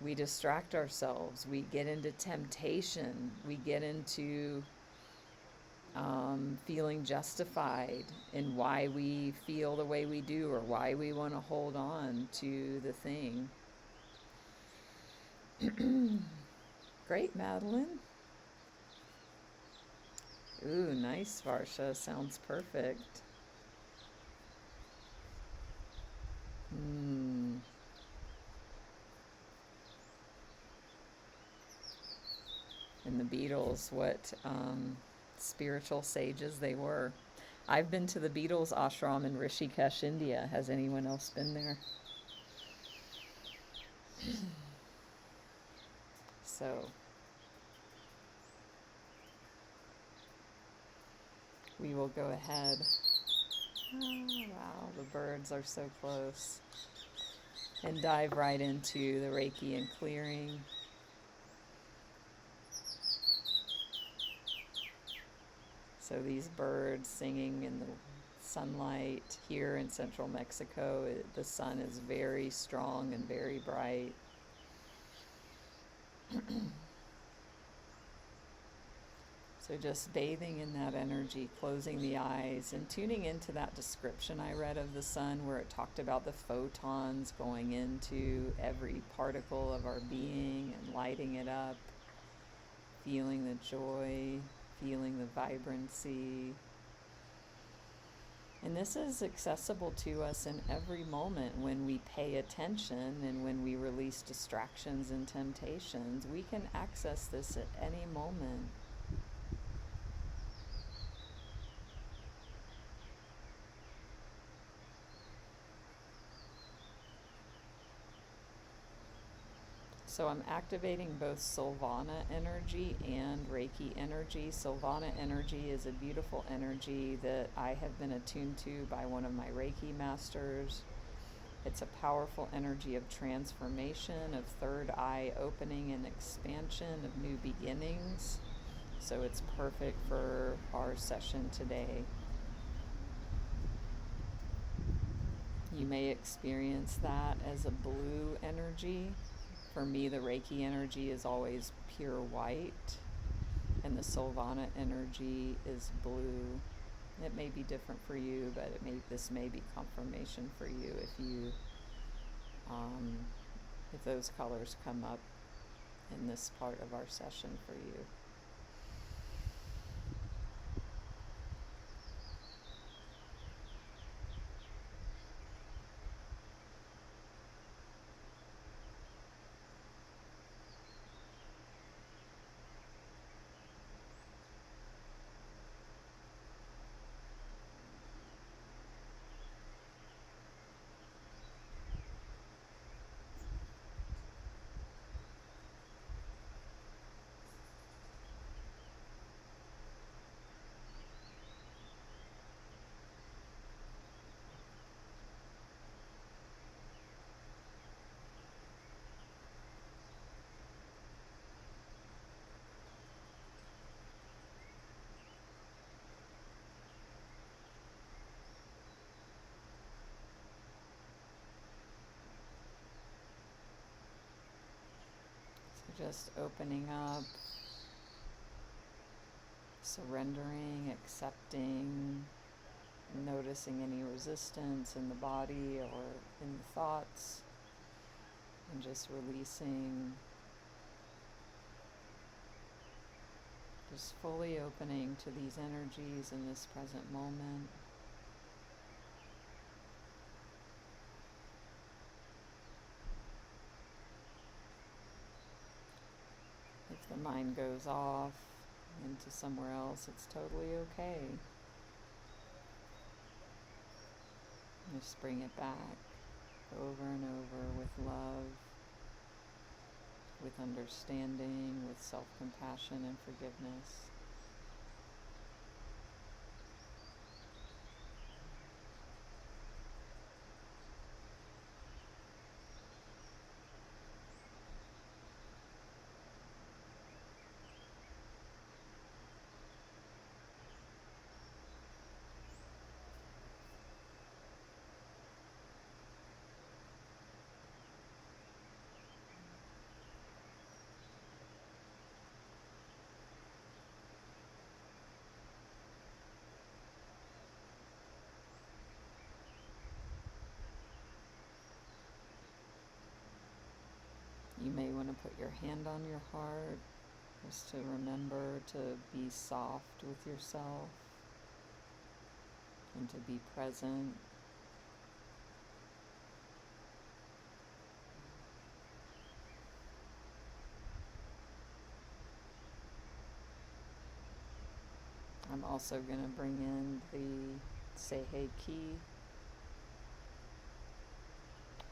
We distract ourselves, we get into temptation, we get into feeling justified in why we feel the way we do or why we want to hold on to the thing. Great, Madeline. Ooh, nice, Varsha. Sounds perfect. And the Beatles, what spiritual sages they were. I've been to the Beatles ashram in Rishikesh, India. Has anyone else been there? So we will go ahead. Oh, wow, the birds are so close. And dive right into the Reiki and clearing. So these birds singing in the sunlight here in central Mexico, the sun is very strong and very bright. So just bathing in that energy, closing the eyes, and tuning into that description I read of the sun where it talked about the photons going into every particle of our being and lighting it up, feeling the joy, feeling the vibrancy. And this is accessible to us in every moment when we pay attention and when we release distractions and temptations. We can access this at any moment. So I'm activating both Silvana energy and Reiki energy. Silvana energy is a beautiful energy that I have been attuned to by one of my Reiki masters. It's a powerful energy of transformation, of third eye opening and expansion, of new beginnings. So it's perfect for our session today. You may experience that as a blue energy. For me, the Reiki energy is always pure white, and the Silvana energy is blue. It may be different for you, but this may be confirmation for you if those colors come up in this part of our session for you. So just opening up, surrendering, accepting, noticing any resistance in the body or in the thoughts, and just releasing, just fully opening to these energies in this present moment. If the mind goes off into somewhere else, it's totally okay. Just bring it back over and over with love, with understanding, with self-compassion and forgiveness. You may want to put your hand on your heart, just to remember to be soft with yourself and to be present. I'm also going to bring in the Seihei Ki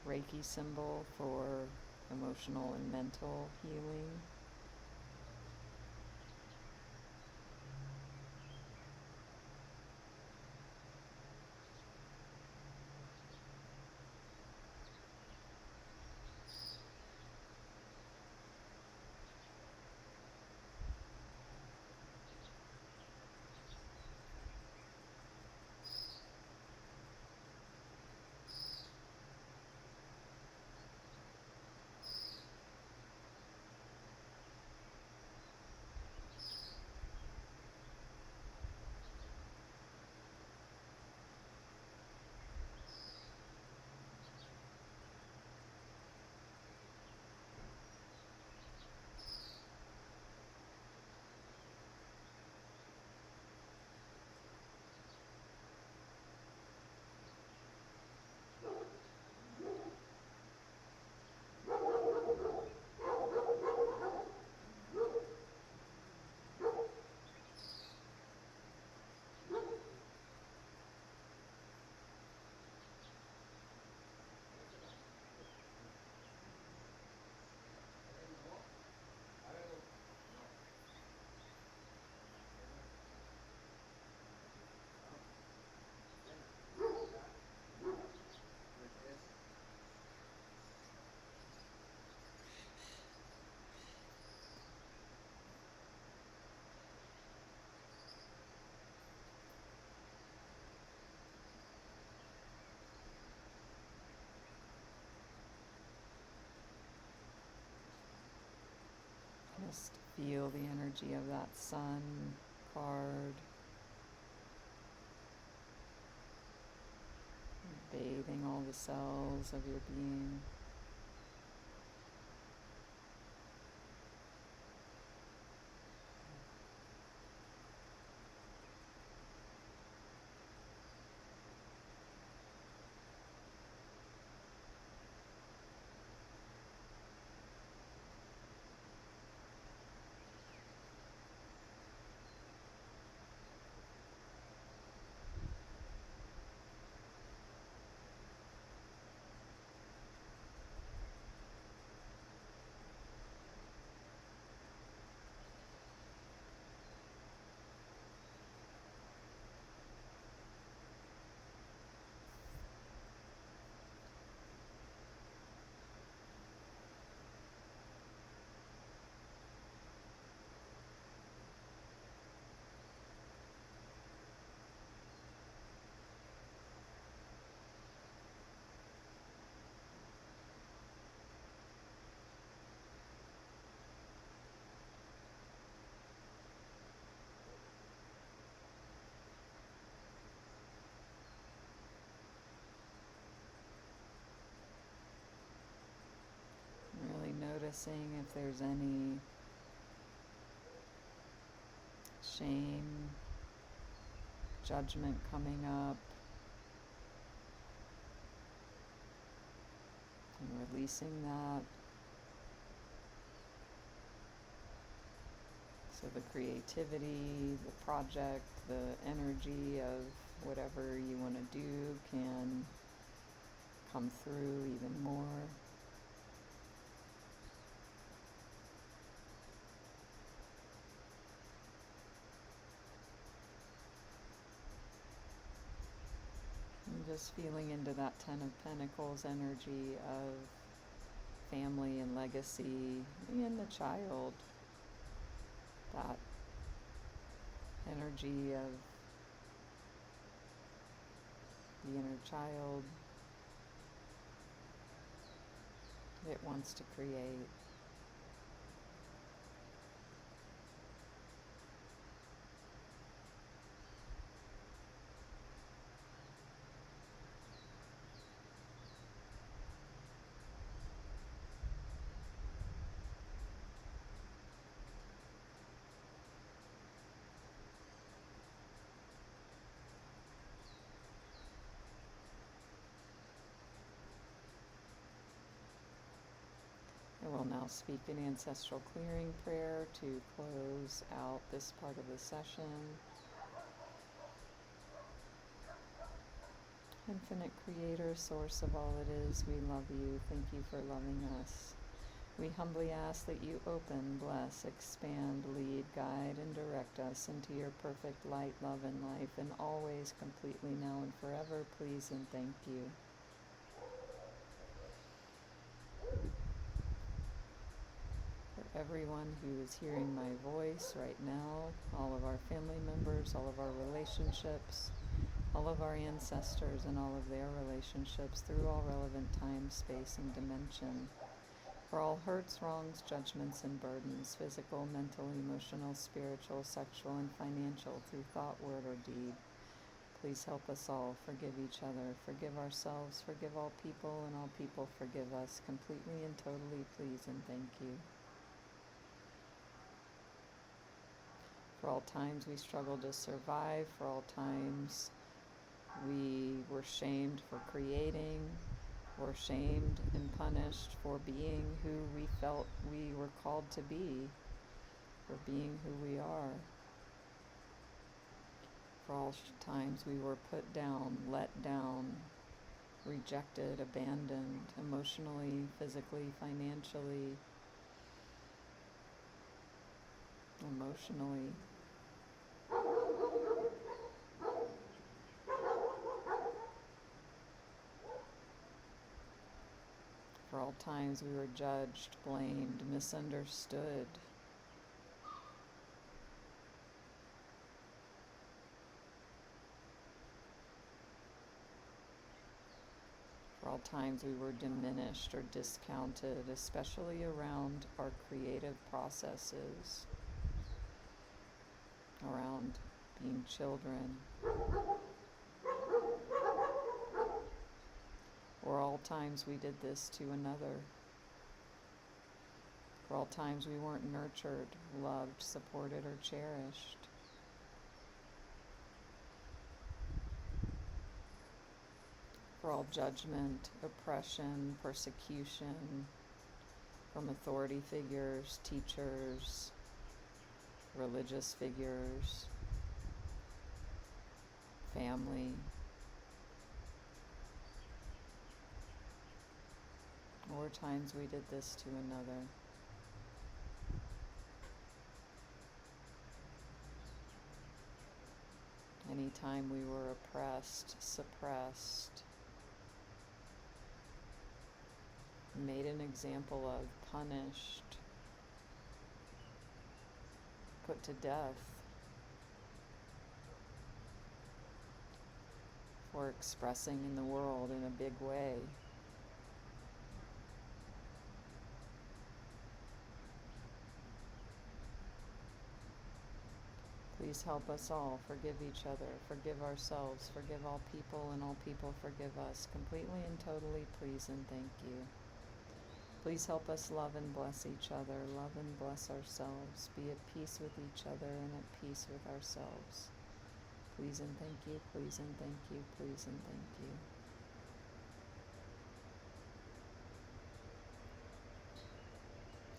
Reiki symbol for emotional and mental healing. Just feel the energy of that sun card bathing all the cells of your being. Really noticing if there's any shame, judgment coming up, and releasing that. So the creativity, the project, the energy of whatever you want to do can come through even more. And just feeling into that Ten of Pentacles energy of family and legacy and the child. That energy of the inner child that wants to create. I will now speak an ancestral clearing prayer to close out this part of the session. Infinite Creator, source of all it is, we love you. Thank you for loving us. We humbly ask that you open, bless, expand, lead, guide, and direct us into your perfect light, love, and life, and always, completely, now and forever, please and thank you. For everyone who is hearing my voice right now, all of our family members, all of our relationships, all of our ancestors and all of their relationships through all relevant time, space, and dimension. For all hurts, wrongs, judgments, and burdens, physical, mental, emotional, spiritual, sexual, and financial, through thought, word, or deed. Please help us all forgive each other, forgive ourselves, forgive all people, and all people forgive us completely and totally, please and thank you. For all times we struggled to survive, for all times we were shamed for creating, or shamed and punished for being who we felt we were called to be, for being who we are. For all times we were put down, let down, rejected, abandoned, emotionally, physically, financially, emotionally. For all times we were judged, blamed, misunderstood. For all times we were diminished or discounted, especially around our creative processes, around being children, or all times we did this to another, for all times we weren't nurtured, loved, supported, or cherished. For all judgment, oppression, persecution from authority figures, teachers, religious figures, family, or times we did this to another. Anytime we were oppressed, suppressed, made an example of, punished, put to death for expressing in the world in a big way. Please help us all forgive each other, forgive ourselves, forgive all people, and all people forgive us, completely and totally, please and thank you. Please help us love and bless each other, love and bless ourselves, be at peace with each other and at peace with ourselves. Please and thank you, please and thank you, please and thank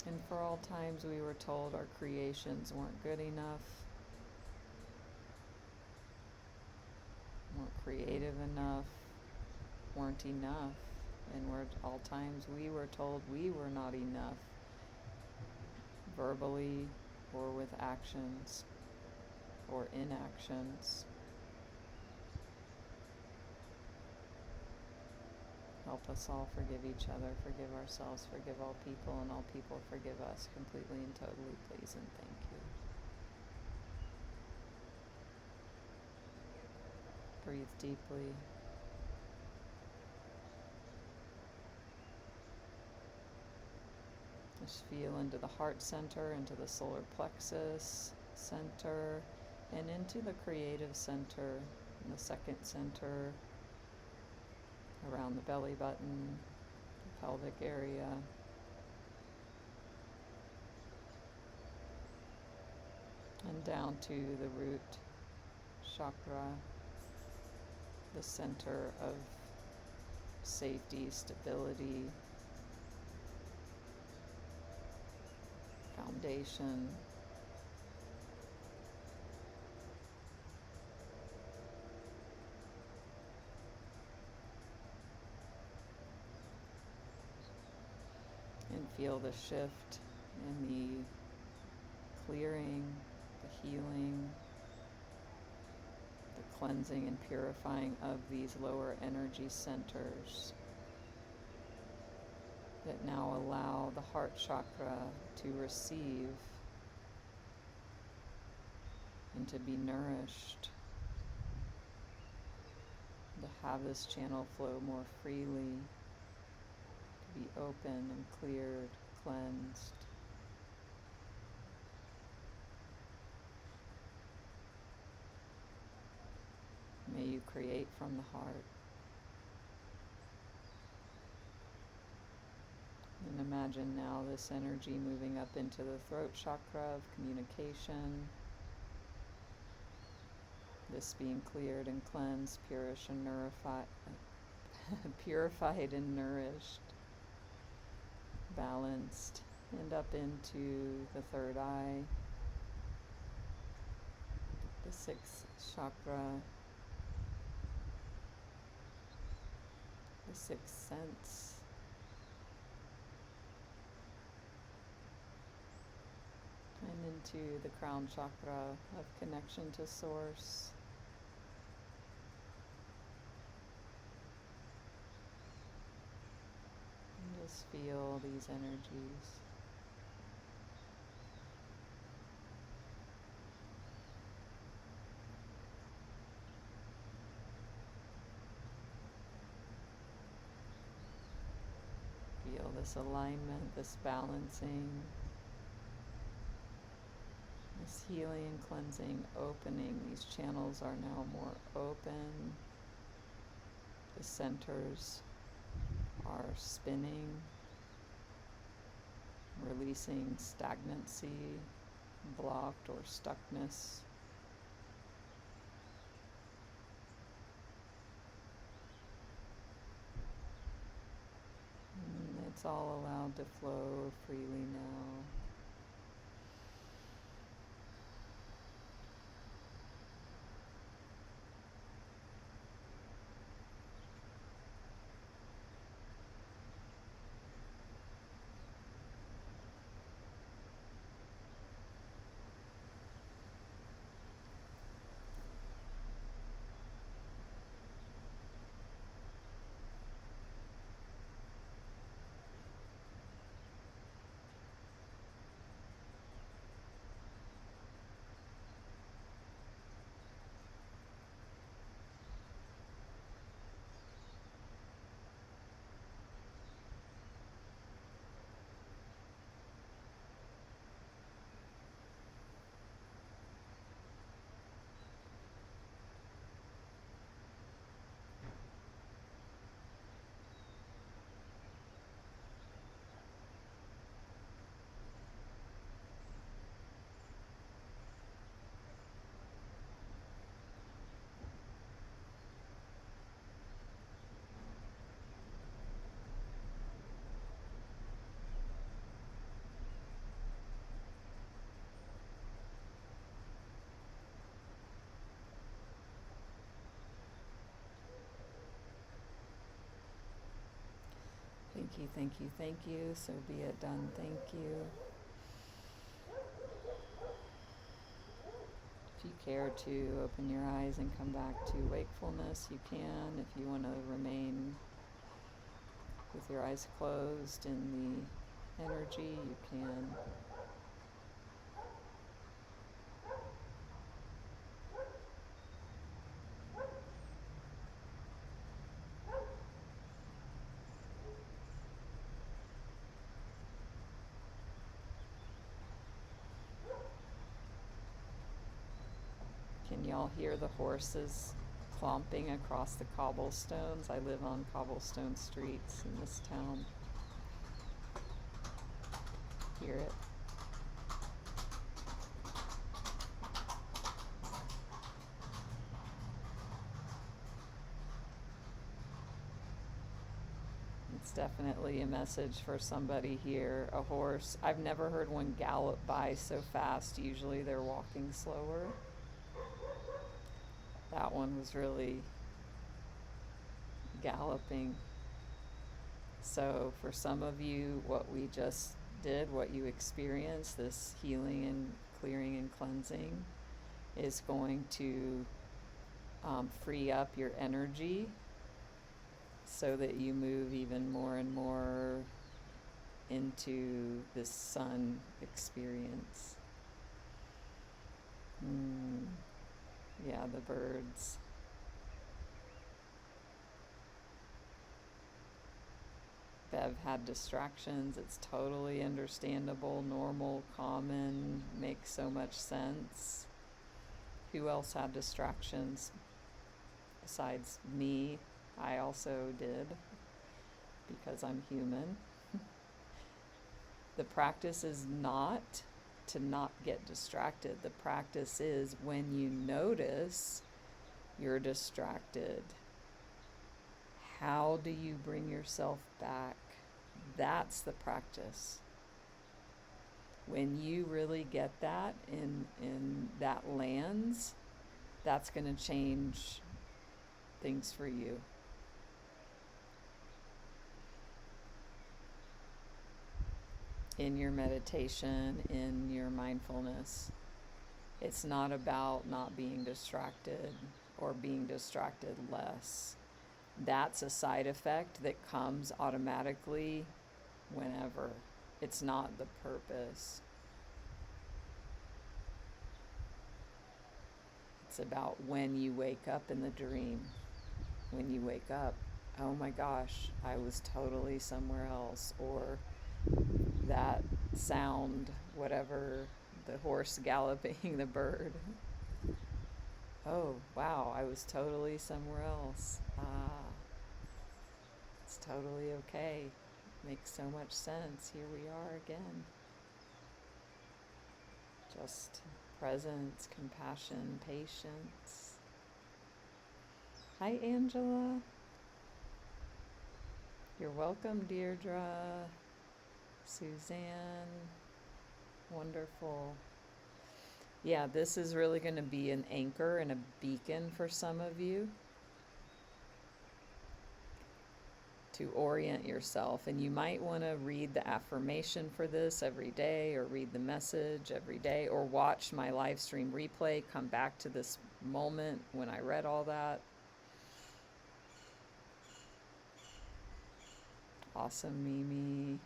you. And for all times we were told our creations weren't good enough, weren't creative enough, weren't enough, and all times we were told we were not enough, verbally or with actions or inactions. Help us all forgive each other, forgive ourselves, forgive all people, and all people forgive us, completely and totally, please and thank you. Breathe deeply. Just feel into the heart center, into the solar plexus center, and into the creative center, and the second center, around the belly button, the pelvic area. And down to the root chakra, the center of safety, stability, foundation. And feel the shift in the clearing, the healing, the cleansing and purifying of these lower energy centers that now allow the heart chakra to receive and to be nourished, to have this channel flow more freely, to be open and cleared, cleansed. May you create from the heart. And imagine now this energy moving up into the throat chakra of communication. This being cleared and cleansed, purified and nourished, balanced, and up into the third eye, the sixth chakra, the sixth sense, and into the crown chakra of connection to source. And just feel these energies. this alignment, this balancing, this healing and cleansing, opening. These channels are now more open. The centers are spinning, releasing stagnancy, blocked or stuckness. And it's all allowed to flow freely now. Thank you, thank you, thank you. So be it done. Thank you. If you care to open your eyes and come back to wakefulness, you can. If you want to remain with your eyes closed in the energy, you can. Can y'all hear the horses clomping across the cobblestones? I live on cobblestone streets in this town. Hear it? It's definitely a message for somebody here. A horse. I've never heard one gallop by so fast. Usually they're walking slower. That one was really galloping. So for some of you, what we just did, what you experienced, this healing and clearing and cleansing, is going to free up your energy so that you move even more and more into this sun experience. Yeah, the birds. Bev had distractions. It's totally understandable, normal, common, makes so much sense. Who else had distractions besides me? I also did, because I'm human. The practice is not to not get distracted. The practice is when you notice you're distracted, how do you bring yourself back? That's the practice. When you really get that in that lands, that's going to change things for you. In your meditation, in your mindfulness. It's not about not being distracted or being distracted less. That's a side effect that comes automatically whenever. It's not the purpose. It's about when you wake up in the dream. When you wake up, oh my gosh, I was totally somewhere else, or that sound, whatever, the horse galloping the bird. Oh, wow, I was totally somewhere else. Ah, it's totally okay. Makes so much sense. Here we are again. Just presence, compassion, patience. Hi, Angela. You're welcome, Deirdre. Suzanne. Wonderful. Yeah, this is really going to be an anchor and a beacon for some of you to orient yourself. And you might want to read the affirmation for this every day, or read the message every day, or watch my live stream replay. Come back to this moment when I read all that. Awesome, Mimi.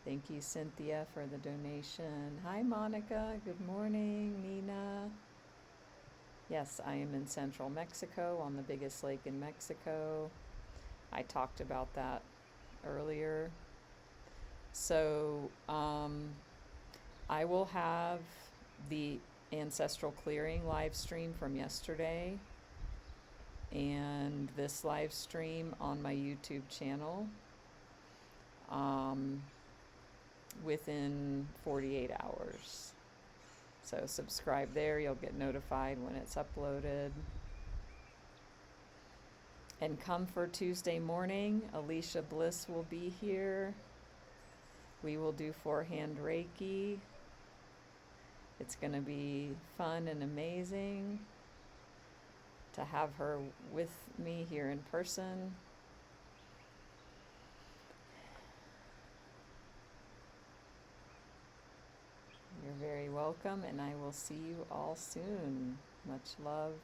Thank you, Cynthia, for the donation. Hi, Monica. Good morning, Nina. Yes, I am in central Mexico, on the biggest lake in Mexico. I talked about that earlier. So, I will have the Ancestral Clearing live stream from yesterday and this live stream on my YouTube channel within 48 hours. So subscribe there, you'll get notified when it's uploaded. And come for Tuesday morning, Alicia Bliss will be here. We will do forehand Reiki. It's going to be fun and amazing to have her with me here in person. You're very welcome, and I will see you all soon. Much love.